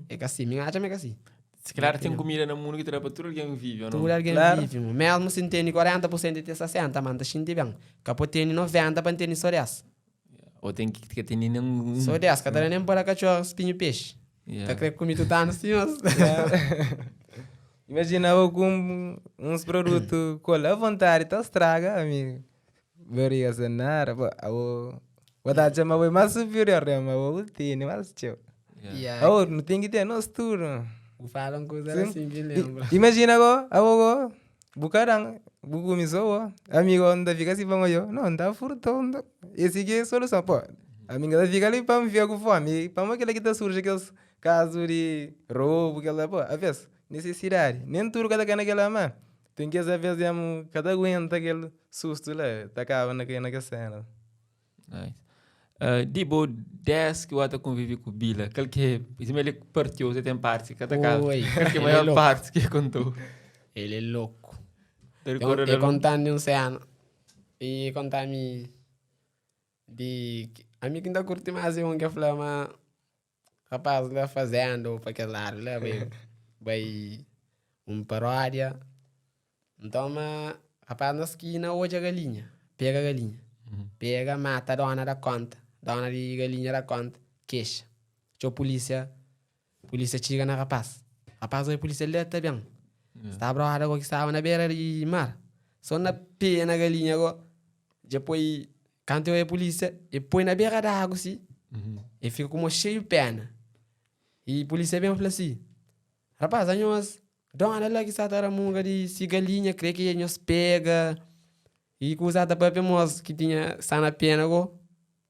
Speaker 3: É que assim, me acha que assim.
Speaker 1: Se calhar tem comida no mundo que terá para tudo alguém vive, ou não?
Speaker 3: Tudo alguém vive. Mesmo se tem 40% de ter 60%, mas está bem. Capô tem 90% para ter só 10%.
Speaker 1: Ou tem que ter nenhum...
Speaker 3: Só 10%, cada nem para cachorro, espinho peixe. Tá querendo comer tudo assim,
Speaker 2: Imagina eu com uns produtos com a vontade, tá estraga, amigo. Veria cenar, vou dar chama mais superior, mas vou ter, mais tchau. Não tem que ter nós tudo.
Speaker 3: Falam coisas assim, me lembra.
Speaker 2: Imagina agora, bucarang, bucumiso, amigo, onde fica assim, vamos eu. Não, tá furtando. Esse aqui é a solução, pô. Amigo, fica ali para me ver com fome. Para aquele que tá surge aqueles casos de roubo, aquela, pô, a vez, necessidade. Nem tudo cada naquela mão. Tem que saber, cada aguenta aquele susto lá, tá acaba naquela cena.
Speaker 1: Dibo 10 que o outro convive com o Bila, aquele que ele partiu, você tem parte, cada caso, aquele que a maior parte que contou.
Speaker 3: Ele é louco. Eu contando um cena e contando de a mim que ainda curte mais um que falava rapaz lá fazendo para aquele lado lá vai paródia. Então rapaz na esquina hoje a galinha, pega a galinha. Pega, mata a dona da conta. Dona de galinha da conta. Queixa. Tinha polícia chega na rapaz. Rapaz, a polícia lhe tá bem. Está brother agora que estava na beira de mar. Só na pé na galinha agora. Depois, quando eu a polícia, e põe na beira da água assim. E fica como cheio de pena. E a polícia vem e fala assim: rapaz, nós, dona lá que está na munga de galinha, creio que nós pega. E que usava papel moço que tinha só na pena agora.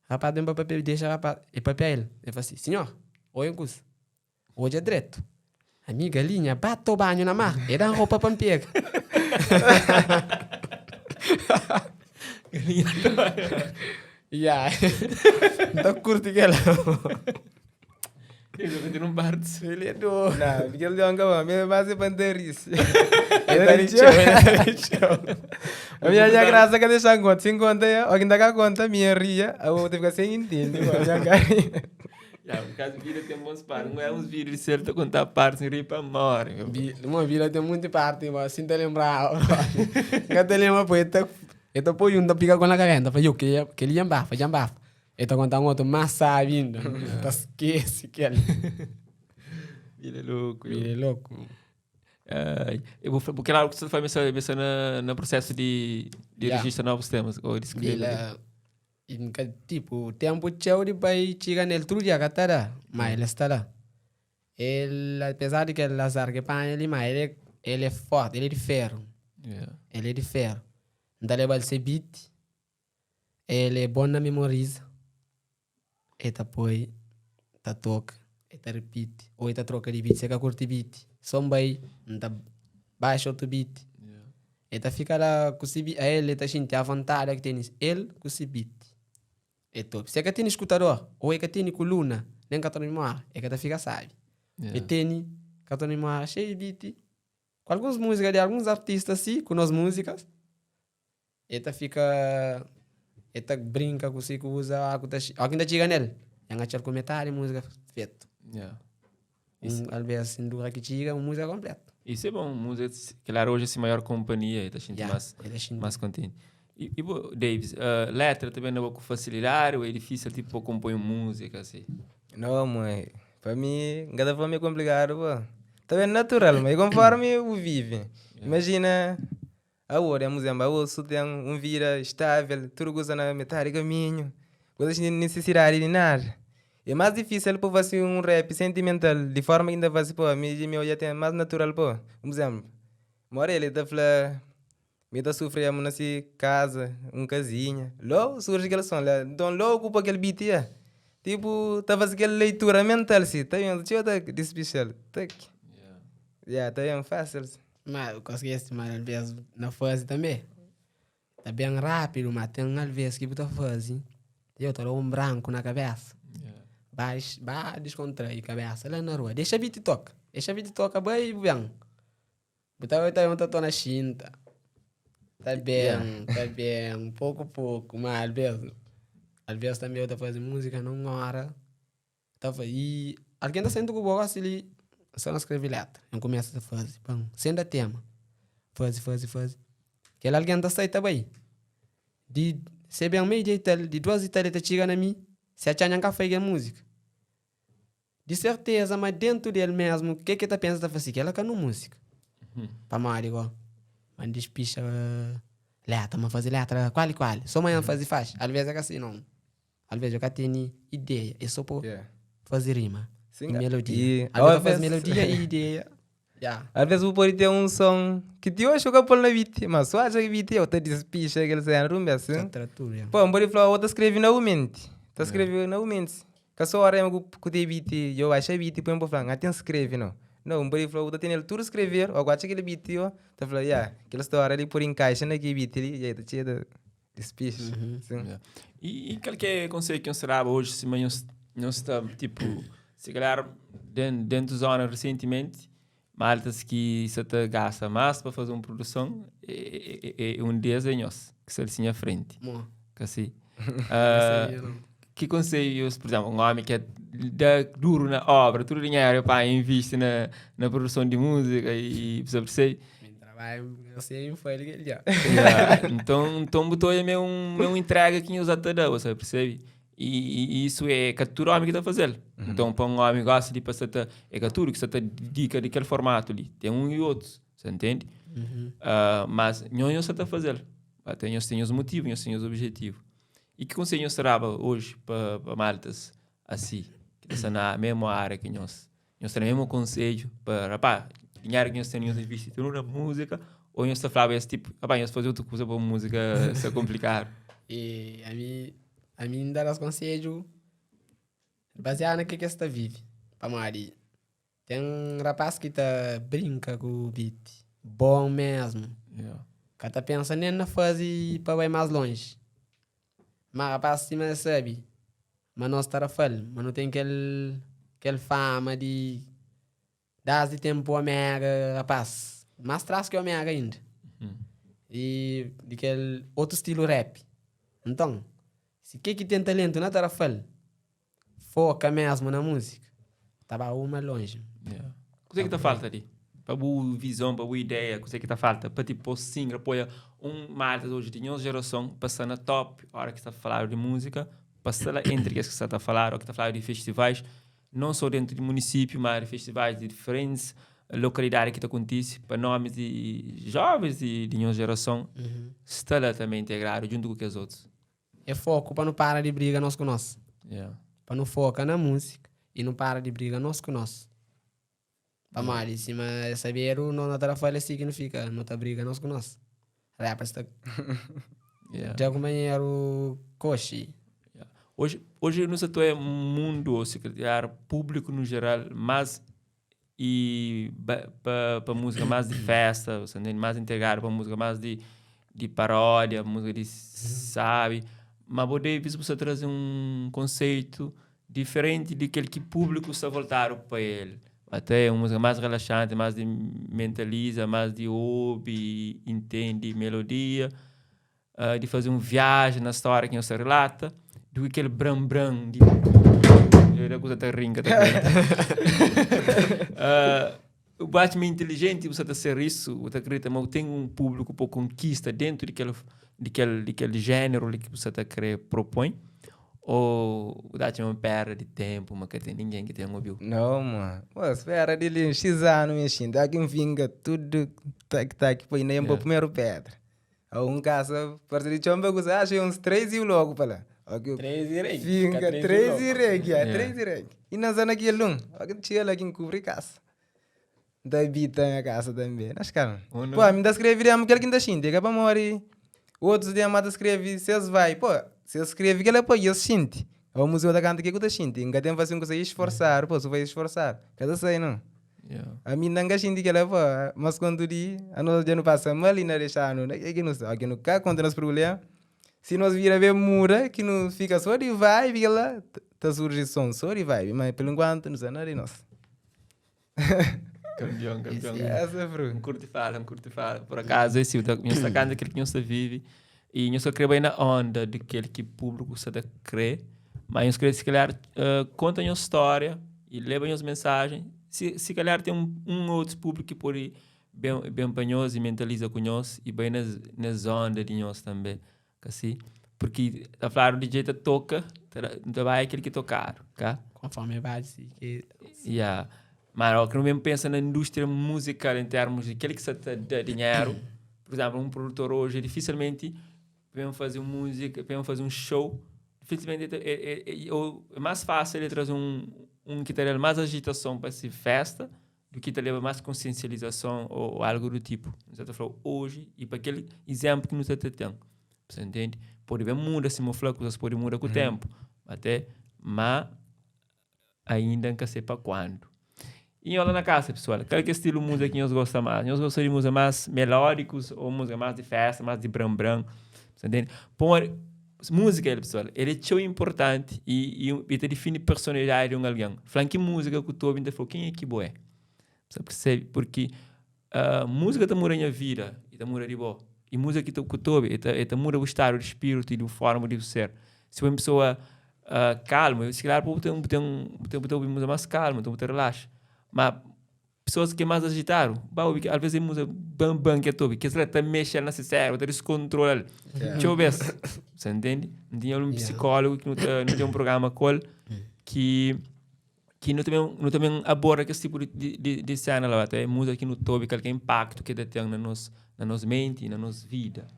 Speaker 3: Rapaz, deu papel, deixa rapaz. E papel ele. Ele falou assim: senhor, oi, Gus. Hoje é direto. A minha galinha bate o banho na mar. E dá roupa para me pegar.
Speaker 1: Galinha
Speaker 3: Então curte que ela.
Speaker 1: Ele vai ter um bardo.
Speaker 3: Ele é doido.
Speaker 2: Não, porque ele deu um cabão, me base bandeiris. A minha graça que deixar conta, 50 alguém dá conta, minha ria, eu vou ter que sem entender,
Speaker 1: Por causa vira tem bons partes, não é uns vídeos certo contar partes e rir para morrer.
Speaker 3: Uma vila tem muita parte, mas assim te lembrar. Nunca te lembra, pues, ito po yung pica com a cabeça, foi eu que ele jambava. Ito contar um outro massa vindo, tá esquece que ele.
Speaker 1: Vira louco.
Speaker 3: Ele é louco.
Speaker 1: Eu vou porque lá você foi mencionando no processo de registrar novos temas ou de escrever.
Speaker 3: Tipo, tempo tchau de pai chega nele tudo dia catara, mas ele está lá. Ele, apesar de que ele azar que pan ele, mas ele é forte, ele é de ferro. Ele é de ferro. Então ele vai ser beat. Ele é bom na memoriza. Ele põe, tá toca, ele repeat, ou ele troca de beat, você quer curtir beat. Só vai, tá baixa outro beat. Ele fica lá com esse beat, ele tá sentindo a vontade que tem ele com esse beat. É top. Se é que tem escutador, ou é que tem coluna, nem que tem memória, é que fica sabe. E tem que tem memória cheio de beat. Com algumas músicas de alguns artistas assim, com as músicas, ele fica, ele brinca com você que usa alguém tá chega nele, ele achar comentário música feito. Às vezes sem dúvida que chega uma música completa.
Speaker 1: Isso é bom, música, claro, hoje é a maior companhia, está sentindo mais contente. E Davis, letra também não é com facilidade ou é difícil tipo compor música assim?
Speaker 2: Não, mãe, para mim, cada forma é complicado, pô. Também é natural, mas conforme eu vive. Imagina, a hora, a ouça tem vida estável, tudo gosta na metade do caminho, coisas sem necessidade de nada. É mais difícil para fazer rap sentimental, de forma que ainda faz, pô, meu já tem mais natural, pô. Por exemplo, mora ele tá falando, me tá sofrendo nessa casa, casinha. Logo surge aquele som, então logo ocupa aquele beat, tipo, tá fazendo aquela leitura mental, assim, tá vendo? Deixa eu dar de especial, tá aqui. Tá vendo? Fácil.
Speaker 3: Mas eu consegui estimar, às vezes, na fase também. Tá bem rápido, mas tem às vezes que você faz, eu tô um branco na cabeça. Vai descontrair a cabeça lá na rua. Deixa a beat toca. Vai bem. Botar eu na chinta. Tá bem. Pouco a pouco. Mas às vezes também eu tô fazendo música numa hora. E alguém tá sendo com o boa ali. Só não escreve letra. Eu começo a fazer. Sendo tema. Faz. Que alguém tá saindo também. Se bem meio de 2 Itália tá chegando a mim. Se a Tchanha café a música. De certeza, mas dentro dele mesmo, o que tá pensando a fazer? Que ela quer no música. Para mal, igual. Mas despicha letra, mas fazer letra, qual. Só amanhã faz. Às vezes é assim, não. Às vezes eu tenho ideia, é só para fazer rima.
Speaker 2: Sim,
Speaker 3: e melodia. Às vezes eu faço melodia e ideia.
Speaker 2: Às vezes eu pode ter som que te acho que pôr na beat, mas só acha que beat eu te despicha aquele cena, não é assim? Pô, não pode falar, eu escrevi na mente. Tá escrevendo na mente. Que só hora eu que beat, eu achei beat, põe para falar, até escreve não. Não, pode falar, eu tenho tudo escrever, eu acho aquele beat, eu tá falando, aquela história ali por encaixa naquele beat ali, e tá cheio de despicha.
Speaker 1: E qualquer conselho que eu será hoje, se não está, tipo, se calhar dentro da zona recentemente, maltas que se te gasta mais para fazer uma produção, é um desenho que se assim à frente. Que assim. Que conselhos, por exemplo, um homem que é duro na obra, tudo dinheiro para investir na produção de música e você percebe?
Speaker 3: Eu sei foi ele que já.
Speaker 1: Então botou aí meu entrega que usa toda, você percebe? E isso é que todo homem que está fazendo. Então, para um homem que gosta de passar, é que tudo que você está dedica daquele formato ali. Tem um e outro, você entende? Mas não está fazendo. Tem os motivos, tem os objetivos. E que conselho será hoje para maltas assim, que está na mesma área que nós? Nós temos o mesmo conselho para dinheiro que nós temos investido na música, ou nós está falando esse tipo, nós fazer outra coisa para a música ser complicado.
Speaker 3: E a mim dar os conselhos baseado naquilo que você vive. Para Mari, tem um rapaz que tá brinca com o beat, bom mesmo. Que tá pensando na fase para ir mais longe. Mas rapaz, se me sabe, mas não está a falar, mas não tem aquele fama de dás de tempo a mega, rapaz. Mais traz que o mega ainda. E daquele outro estilo rap. Então, se que tem talento na tarafal, foca mesmo na música, tava uma longe.
Speaker 1: Yeah. O que é que tá falta ali? Para boa visão, para boa ideia, o que é que tá falta? Para tipo, sim, apoia malta hoje de uma geração, passando na top, a hora que está a falar de música, passar lá entre as que está a falar, ou que está a falar de festivais, não só dentro do município, mas de festivais de diferentes localidades que acontece, para nomes de jovens de uma geração, está lá também integrado junto com os outros.
Speaker 3: É foco para não parar de briga nós com nós.
Speaker 1: Yeah.
Speaker 3: Para não focar na música e não parar de briga nós com nós. Para mal, se mas saber o não estar a falar significa não tá briga nós com nós. Rapa está. Já companheiro Koshi.
Speaker 1: Yeah. Hoje no setor mundo, secretário público no geral, mas e para música mais de festa, mais integrado para música mais de paródia, música de sabe, mas pode você trazer um conceito diferente daquele que o público está voltado para ele. Até uma música mais relaxante, mais de mentaliza, mais de ouve, entende melodia, de fazer uma viagem na história que você relata, do que aquele bram-bram de... Eu coisa até rinca também. O Batman inteligente, você está a ser isso, você acredita, mas tem um público por conquista dentro daquele gênero que você está a querer propõe? Ou dá-te uma perda de tempo, mas que tem ninguém que tenha ouvido?
Speaker 2: Não, mano. Pô, espera dele, X anos, mexendo. Dá que vinga tudo, tac, põe nem para o primeiro pedra. Há um caso, parece que chama que achei uns 3 e logo para lá.
Speaker 3: 3 e reg.
Speaker 2: Vinga, 3 e reg, 3 e reg. E na zona aqui é longo, tinha lá quem cobre casa. Da bita na casa também. Acho que não. Pô, me dá escrever aquele que ainda xinte, que é para morrer. Outros dias me dá escrever, vocês vai, pô. Se escreve que ela pode ir xinte. O museu da canta que eu xinte. Ainda tem fazer um coisa esforçar, pô, você vai esforçar. Cada sei não. A mim não xinte que ela pô, mas quando dia, a nós já não passa mal e não deixa não, é que não sabe, que não cá contra os problemas. Se nós vira ver mura, que não fica só de vibe, que lá tá surge som só de vibe, mas pelo enquanto não sei nada de nós.
Speaker 1: Campeão.
Speaker 2: Essa, bro.
Speaker 1: Um curto e fala. Por acaso, esse minha sacada aquele que você vive. E eu só creio bem na onda daquele que o público se crê. Mas eu creio que se calhar conta uma história e leva as mensagens. Se calhar tem um outro público que pode bem apanhoso e mentaliza com nós e bem nas ondas de nós também. Assim? Porque a falar o DJ toca, não vai aquele que tocar. Tá?
Speaker 3: Conforme a base.
Speaker 1: Yeah. Mas eu não mesmo pensa na indústria musical em termos de aquele que se dá dinheiro. Por exemplo, um produtor hoje dificilmente vem fazer música, vem fazer um show. Dificilmente é mais fácil ele trazer um que tenha mais agitação para essa festa do que leva mais consciencialização ou algo do tipo. Você está falando hoje e para aquele exemplo que você tem. Você entende? Pode ver muda se mofla, coisas podem mudar com o tempo. Até, mas ainda não sei para quando. E olha na casa, pessoal, qual é o estilo de música que nós gostamos mais? Nós gostamos de música mais melódicos ou música mais de festa, mais de bram-bram. Você entende? Por música, pessoal, ele é tão importante e define a personalidade de alguém. Falando que música que eu estou ouvindo, quem é que boa? Você percebe? Porque música está mudando a vida e está mudando de boa. E música que eu estou ouvindo, está mudando o estado de espírito e a forma de ser. Se uma pessoa calma, se calhar pode ter ouvir música mais calma, então pode relaxar. Mas pessoas que mais agitaram, às vezes música bam que que ela está mexendo nesse cérebro, está descontrolando. Deixa eu ver. Você entende? Não tinha um psicólogo que não tem um programa que não também aborda esse tipo de cena lá, até música que não tobe aquele impacto que tem na nossa mente e na nossa vida.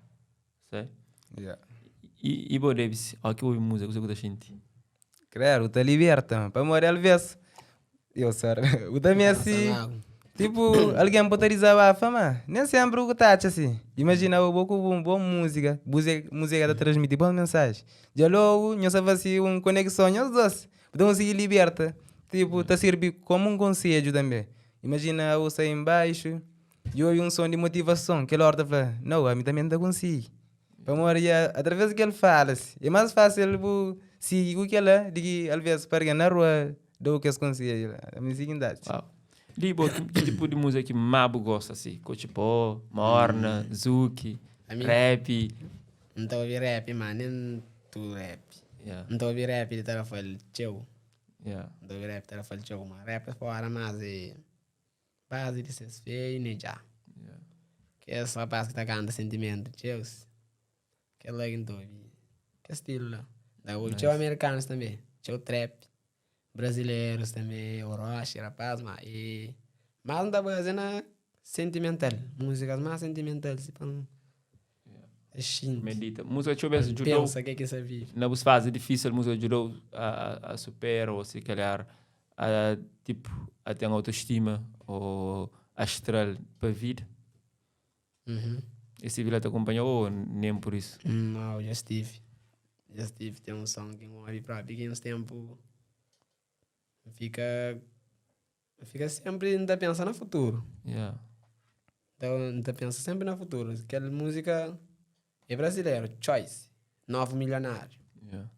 Speaker 1: Certo? E bom, Davis, que ouve música, você gosta de gente?
Speaker 2: Claro, está liberta, para morrer às vezes. Eu sou o também assim, tipo, alguém pode dizer a fama, nem sempre o tá assim. Imagina eu vou com uma boa música da transmitir boa mensagem. Já logo, nós assim uma conexão, nós dois, podemos se liberta. Tipo, tá servir como um conselho também. Imagina eu sair embaixo, eu ouvi um som de motivação, que ele orta fala, não, a mim também não consigo. Para morrer, através do que ele fala, é mais fácil seguir o que ele, de que às vezes para na rua. Do que as conselhos, a minha seguinte.
Speaker 1: Libo, que tipo de música que Mabu gosta, assim? Cochipó, Morna, Zuki,
Speaker 3: A mim-
Speaker 1: rap.
Speaker 3: Não estou a ouvir rap, mano. Nem tu rap.
Speaker 1: Yeah,
Speaker 3: Não estou a ouvir rap de tarafal teu.
Speaker 1: yeah,
Speaker 3: Não estou a ouvir rap de tarafal teu, mano. Rap é fora, mas é base de ser feio e nem já.
Speaker 1: yeah.
Speaker 3: Que é só rapaz que tá cantando sentimento, teus. Que é lá que não estou a ouvir. Que estilo lá. Da o teu americanos também. Teu trap. Brasileiros também. Orochi, rapaz, mas e... Mas não dá pra fazer na sentimental. Músicas mais sentimentais. Tipo, é xinte.
Speaker 1: Medita. Música que eu vejo ajudou.
Speaker 3: Pensa que isso vive.
Speaker 1: Na fase difícil, música ajudou a superar ou se calhar a, tipo, a ter autoestima ou astral para a vida.
Speaker 3: Uhum.
Speaker 1: Esse vila te acompanhou ou nem por isso?
Speaker 3: Não, já estive. Já estive. Tem um som que eu ouvi para pequenos tempos. Fica sempre ainda pensa no futuro.
Speaker 1: Yeah.
Speaker 3: Então, ainda pensa sempre no futuro. Aquela música é brasileira, Choice, Novo Milionário.
Speaker 1: Yeah.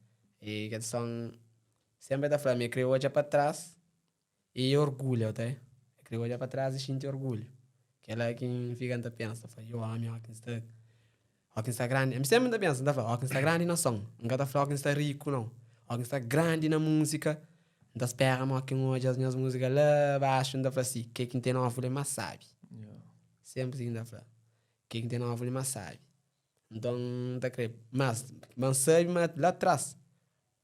Speaker 3: E que som sempre da Flamengo, criou já para trás e orgulho, tá? Criou já para trás e sente orgulho. Que ela é quem fica ainda pensa, fala, eu amo o que está grande. Eu sempre ainda pensa, ainda fala, o que está grande na som. Nunca tá falando o que está rico, não. O que está grande na música. Ainda espera que hoje as minhas músicas lá abaixo, ainda fala assim, que quem tem nova mas sabe.
Speaker 1: Yeah.
Speaker 3: Sempre assim ainda fala. Que quem tem nova mas sabe. Então, tá creio. Mas sabe, mas lá atrás,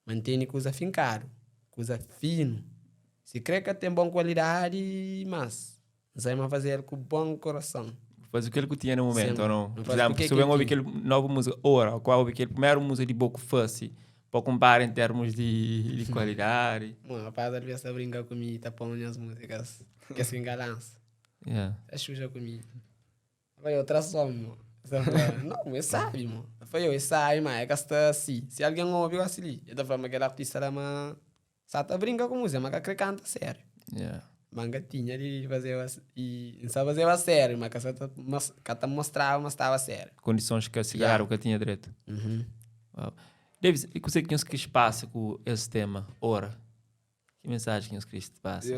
Speaker 3: mantém coisa fincado, coisa fino. Se crê que tem boa qualidade, mas sai mais fazer com bom coração.
Speaker 1: Faz o que ele tinha no momento,
Speaker 3: Sempre.
Speaker 1: ou não?
Speaker 3: Não
Speaker 1: Por
Speaker 3: faz
Speaker 1: exemplo,
Speaker 3: porque
Speaker 1: se eu
Speaker 3: que
Speaker 1: ouvir
Speaker 3: tinha.
Speaker 1: aquele nova música, ora, qual ouvi aquele primeiro música de boca fácil, para comparar em termos de qualidade.
Speaker 3: Mano, rapaz, às vezes tá brincando comigo, tá pondo as músicas, que se engalança.
Speaker 1: Yeah.
Speaker 3: É chuja comigo. Foi outra som, mano. Não, eu sabe, mano. Foi eu sabe, mas é que está assim. Se alguém ouviu assim, eu tô falando que aquele artista lá, mas só tá brincando com música, mas que canta sério.
Speaker 1: Yeah.
Speaker 3: Manga tinha de fazer e não sabe fazer a sério, mas que tá mostrava, mas estava sério.
Speaker 1: Condições que a cigarro que tinha direito.
Speaker 3: Uhum.
Speaker 1: Wow. Davis, e você que que passa com esse tema, ora? Que mensagem que os Cristo passa?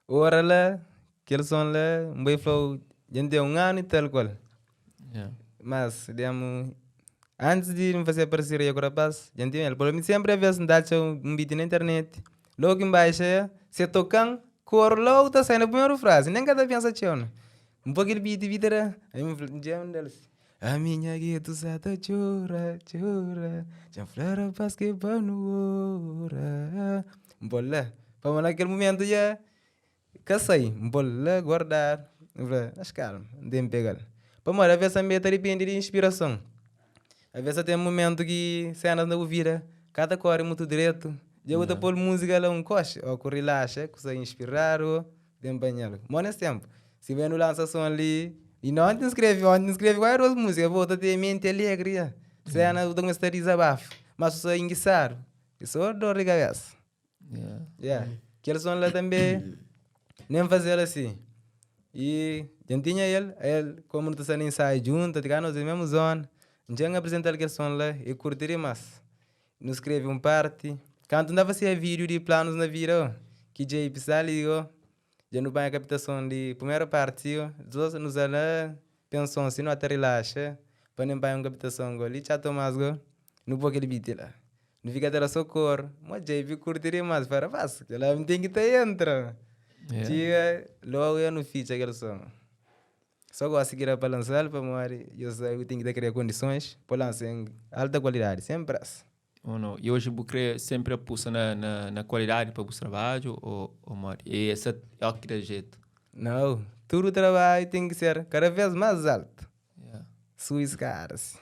Speaker 2: Ora lá, aquele som lá, um bem flow, gente deu ano e tal qual.
Speaker 1: Yeah.
Speaker 2: Mas, digamos, antes de me fazer parceria com o rapaz, gente, ele falou sempre a vez andar um beat na internet. Logo embaixo, se tocam, cor logo tá saindo a primeira frase, nem cada pensa tchau. Um pouco de beat, vida, aí me falou, deles. A minha guia sata chora, chora, já flora paz que no ora. Bola, para naquele momento já, cansei, bola, guardar, mas calma, nem pegar. Para mora, às vezes também depende de inspiração. Às vezes tem um momento que cenas na ouvida, cada cor é muito direto. Já outra pôr música lá um coche, ou que relaxa, que se inspirar, ou tem banhado. Mas nesse tempo, se vem no lançação ali, e não te inscreve qual era a música, volta a ter mente alegre. Cena, eu tenho que desabafo, mas só enguiçar. Isso é dor de cabeça.
Speaker 1: Yeah.
Speaker 2: Yeah. Aquele som lá também, nem fazer assim. E já tinha ele como não está sendo ensaio junto, tá nós na mesma zona. Já apresentar aquele som lá e curtir mais. Nos escreve um parte. Quando andava a ser vídeo de planos na vida, que já ia pensar ali, já não vai a captação de primeira parte, nos lá pensão, assim, não até relaxa, para não vai uma captação ali, já Tomás, não vou aquele beat lá. Não fica até socorro, mas já ia curtir mais, para fácil, ela não tem que estar entra. Dia, logo eu não fiz aquele som. Só gosto de seguir para lançar, para morrer, eu tenho que criar condições para lançar em alta qualidade, sempre assim.
Speaker 1: Ou não? E hoje você sempre aposta na qualidade para o trabalho ou mori? E esse é o que dá jeito.
Speaker 2: Não, todo trabalho tem que ser cada vez mais alto.
Speaker 1: Yeah.
Speaker 2: Suas caras,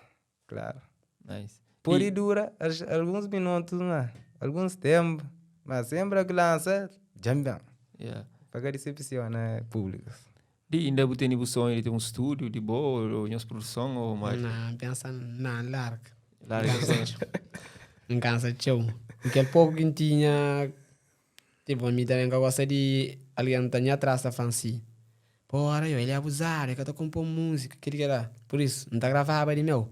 Speaker 2: claro.
Speaker 1: Nice.
Speaker 2: Por
Speaker 1: E-
Speaker 2: aí dura alguns minutos, né? Alguns tempos, mas sempre que lança, jambão.
Speaker 1: Yeah.
Speaker 2: Para decepciona públicos.
Speaker 1: E ainda você tem o sonho de ter um estúdio de boa ou uma produção ou mais?
Speaker 3: Não, pensa na larga.
Speaker 1: Larga sonhos.
Speaker 3: Não cansa de show. Aquele pouco que tinha, tipo, a mim também que eu gosto de alguém tá atrás da fancy. Porra, ele é abusado, é que eu tô compondo música, que era. Por isso, não tá gravado de meu.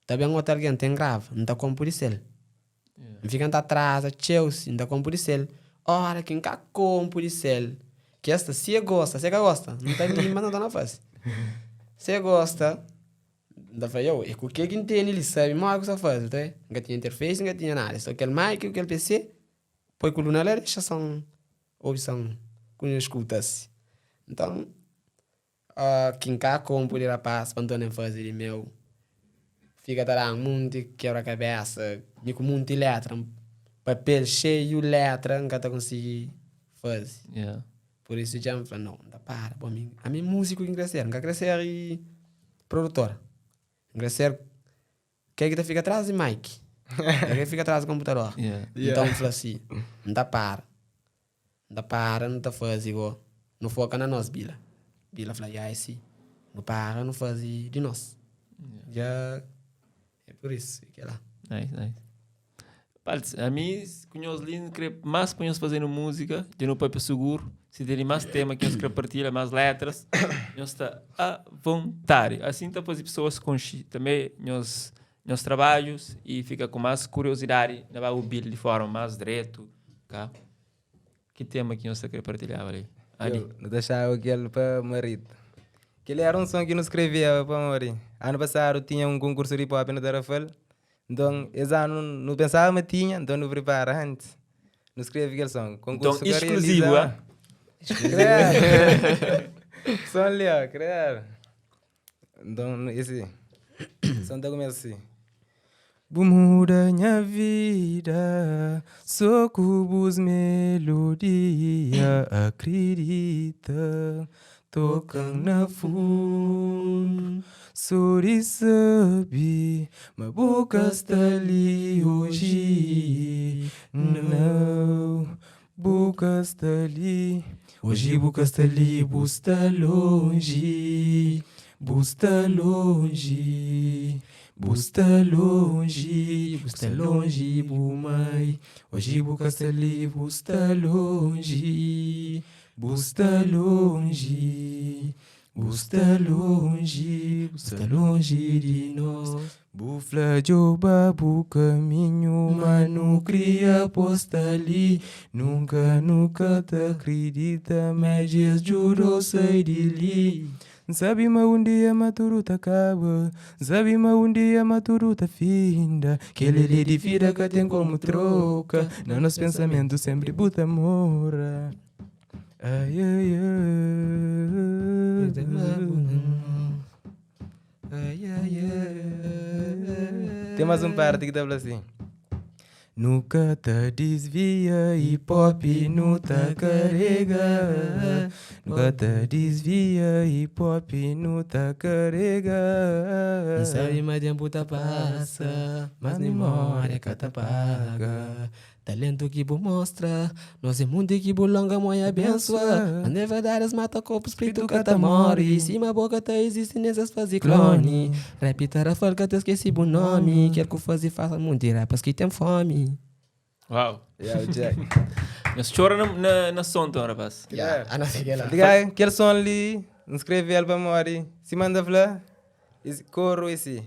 Speaker 3: Também outro alguém tem grava, não tá compondo de ele. Fica atrás, a Chelsea, não tá compondo de ele. Ora, quem cá compondo de ele. que esta, se gosta, não tem ninguém mandando na face. Se gosta, da falei, eu, o que tem ele sabe, mas o que faz, tá? Não tinha interface, não tinha nada, só aquele mic, aquele PC, põe coluna lá, deixa são opção, quando escuta-se. Então, quem cá compra ele rapaz, quando não fazer ele meu, fica tarão, muito quebra-cabeça, me com muito letra, papel cheio, letra, nunca tá conseguindo fazer.
Speaker 1: Yeah.
Speaker 3: Por isso já me fala, não, dá para, bom, a mim músico que crescer, nunca crescer e produtor. Crescer, quem que fica atrás de mic, quem fica atrás do computador.
Speaker 1: Yeah.
Speaker 3: Então eu falo assim, não dá para, não tá faz igual, não foca na nós, Bila. Bila fala, já é assim, não para, não faz de nós. Já é por isso que é lá.
Speaker 1: Nice. Paltz, a mim, conheço ali, mais conheço fazendo música, de no papel seguro, se tem mais tema que nós queremos partilhar, mais letras, nós está à vontade. Assim, depois as pessoas conhecem também nos trabalhos e fica com mais curiosidade, não vai ouvir de forma mais direto. Tá? Que tema que nós queremos partilhar ali?
Speaker 2: Eu não deixava aquele para marido. Aquele era um som que não escrevia para morrer. Ano passado tinha um concurso de pop no Darafel. Então, esse ano não pensava, mas tinha, então não prepara antes. Não escreve aquele som. Concurso
Speaker 1: então, exclusivo, é?
Speaker 2: Som ali, ó, creio. Então, esse som está começando assim. Muda minha vida, só cubos melodia, acredita, tocam na fundo. Sorri sabe, mas boca está ali hoje. Não, boca está ali. Hoje boca está ali, busta longe. Busta longe. Busta longe, bumai. Hoje boca está ali, busta longe. Busta longe. Busta longe de nós. Bufla joba bu caminho, mano cria posta ali. Nunca te acredita, mas Jesus jurou sair de ali. Sabe mas um dia maturuta acaba, sabe mas um dia maturuta finda. Que ele de vida que tem como troca, não nos pensamentos sempre buta mora. Ai, ai, ai. Tem mais um parte que tá assim. Nunca te desvia, hip hop não te carrega. Nunca te desvia, hip hop não te carrega.
Speaker 3: Não sabe mais tempo tá passa, mas memória que te paga. Talento que bo mostra, nós é mundo que bo longa mãe abençoa. Mas é verdade as mata corpo, espírito que te morre. Cima boca te existe nessas fazer clone. Repita a falca te esqueci o nome. Quer que fazer faça muito rapas que tem fome.
Speaker 1: Uau.
Speaker 2: Yeah, Jack.
Speaker 1: Nós chora na som, então, rapaz.
Speaker 3: Yeah, não sei que lá.
Speaker 2: Diga, aquele som ali, inscreve ele para morrer. Se manda falar, corro esse.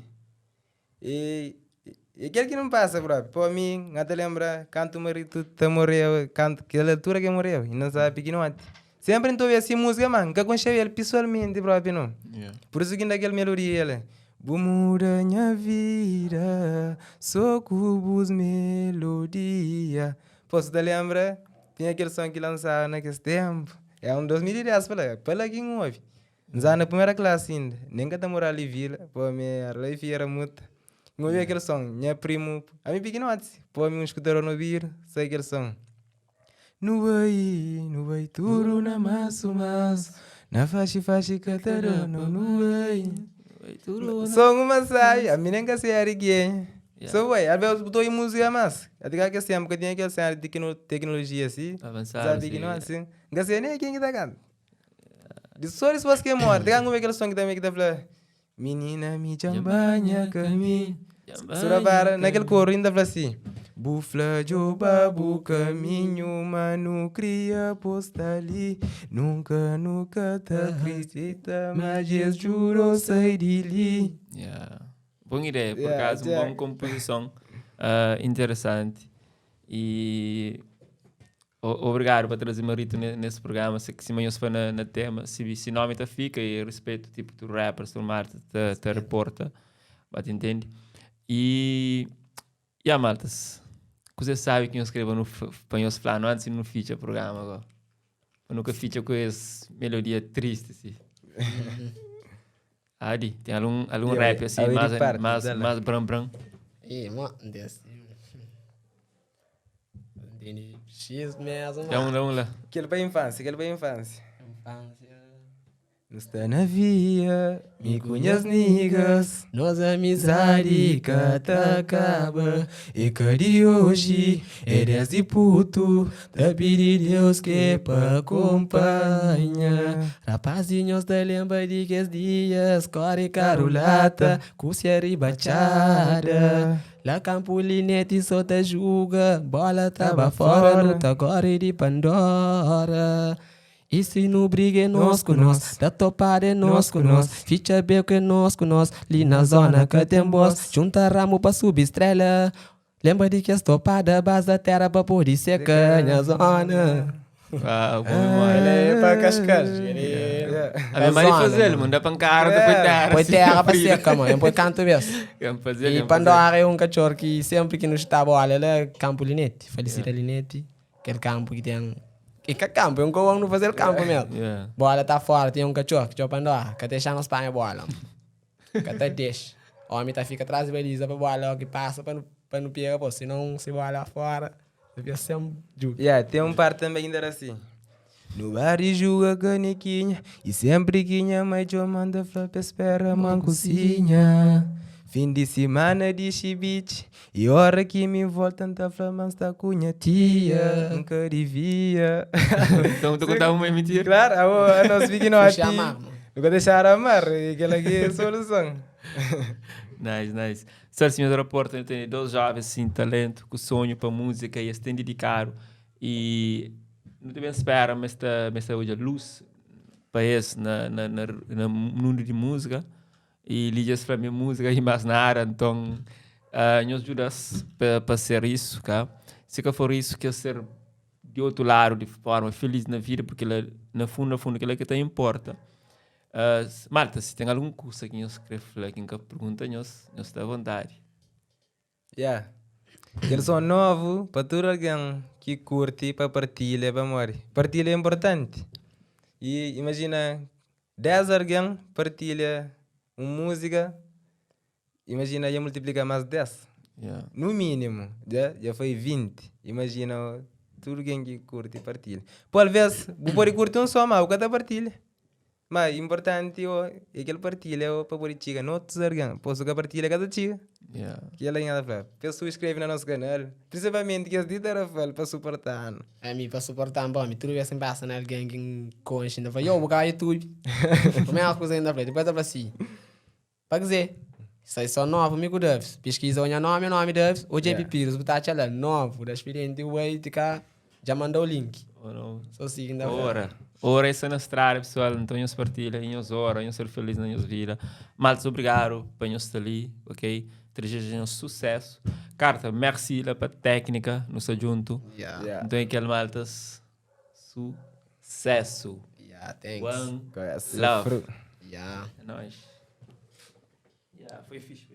Speaker 2: E aquele que não passa, bro. Para mim, não te lembra, canto marido, tu morreu, canto, aquela altura que morreu, e não sabe que não é. Sempre estou vendo assim música, man, que conhece ele pessoalmente, bro, não.
Speaker 1: Yeah.
Speaker 2: Por isso que naquela melodia, ele. Muda minha vida, só cubos melodia. Posso te lembrar? Tinha aquele som que lançaram naquele tempo. É um 2010, pela que não ouve. Já na primeira classe ainda, nem que eu ali vila, pô, minha life era muito. Não ouvi aquele som, minha primo, a mim pequeno antes, pô, me escutaram no vir, sei aquele som. No vai, tudo na maço, na faixa, catarano, no vai. Som uma sai, a mim nem que se ergue. So, ué, às vezes estou em música, mas até que sempre que tinha aquele cenário de tecnologia assim, sabe que não assim, não sei nem quem que tá cantando. De só isso você que morre, tem algum aquele som que também que tá falando, menina me chambanha caminho, surabara naquele coro ainda fala assim, bufla joba bu caminho, mano cria posta ali, nunca te acredita, mas Jesus jurou sair de ali.
Speaker 1: Yeah. Boa ideia, por acaso, boa composição, interessante. E Obrigado por trazer Marito nesse programa. Se que se amanhã se for na tema, se nome tá fica e respeito tipo do rappers, do Marta, te reporta, mas entende? E a maltas, você sabe que eu escrevo no panhos plano antes no feature programa agora. Eu nunca feature com essa melodia triste assim. Adi, tem algum rap assim mais bram.
Speaker 3: Mano, desse. X mesmo.
Speaker 1: Vamos lá.
Speaker 2: Aquele para infância.
Speaker 3: Infância.
Speaker 2: Não está na via, me conhece niggas.
Speaker 3: Nossa amizade que acaba. E que de hoje eres de puto. Te pedi Deus que pa acompanha. Rapazinhos te lembra de que dias. Corre carolata, cúcia e bachada. La campulinete só te julga. Bola tava fora, luta corre de Pandora. E se não briga é nós com nós, da topada é nós com nós, ficha beco é nós com nós, ali na zona que tem boss, junta ramo pra subir estrela. Lembra de que as topadas base da terra pra poder ser canha zona.
Speaker 1: Ah, bom memória.
Speaker 3: Ele é pra cascar,
Speaker 1: A minha mãe fazer ele, manda pancara depois terra.
Speaker 3: Põe terra pra seca, mano, põe canto mesmo. E Pandora é cachorro que sempre que nos está boa, ele é campo linete, falecida linete, aquele campo que tem... E que campo, é cowão não fazer campo mesmo. Bola tá fora, tem cachorro que Pandora, que deixa na Espanha bola. Que até deixa. O homem tá fica atrás da baliza pra bola, que passa pra não pegar, pô, senão se bola fora, devia ser jugo.
Speaker 2: Tem parte também ainda assim. No bar e juga canequinha, e sempre que minha mãe te manda flap, espera uma cozinha. Fim de semana de chibite, e hora que me volta a flama está com minha tia, nunca devia.
Speaker 1: Então tu contava uma mentira?
Speaker 2: Claro, a nós pequeno a ti,
Speaker 3: Chamar,
Speaker 2: nunca deixar amar, aquela que é a solução.
Speaker 1: Nice. Só assim, meu reporte, eu tenho 2 jovens assim, talento, com sonho para música e estão dedicados. E não devem esperar, mas está hoje a luz para esse no mundo de música. E ligas para minha música e mais nada, então nos ajudas para ser isso, tá? Se que for isso, que ser de outro lado, de forma feliz na vida, porque no fundo, aquilo é que te importa. Malta, se tem algum curso que nós escreve, que pergunta, nós está à vontade.
Speaker 2: Eles são novos, para todo alguém que curte, para partilhar, para morrer. Partilha é importante. E imagina, 10 alguém partilha uma música, imagina, ia multiplicar mais 10. No mínimo, já foi 20. Imagina, tudo alguém que curte e partilha. Por vezes, você pode curtir um só, mas cada partilha. Mas importante é que ele partilha para poder chegar no outro alguém. Posso que partilha cada dia. Que ela ainda fala. Pessoas escrevem no nosso canal, principalmente que as ditas para suportar.
Speaker 3: Para suportar, bom, tudo isso passa na alguém que conhece, ainda fala, eu vou cair tudo. Como é a coisa ainda fala, depois eu falo assim, para dizer, isso aí só novo, amigo Davis. Pesquisa o nome Davis, o JP Pires, o Tati lá, novo, da experiência, o aí, já mandou o link. Só assim, ainda
Speaker 1: Ora, essa é na estrada, pessoal, então nós partilha, nós ora, nós ser felizes na nossa vida. Malta, obrigado por nós estar ali, ok? Desejo sucesso. Carta, merci pela técnica, nos junto. Então, aquele maltas, sucesso.
Speaker 3: Thanks.
Speaker 1: One love.
Speaker 3: É
Speaker 1: nóis. Foi fixe.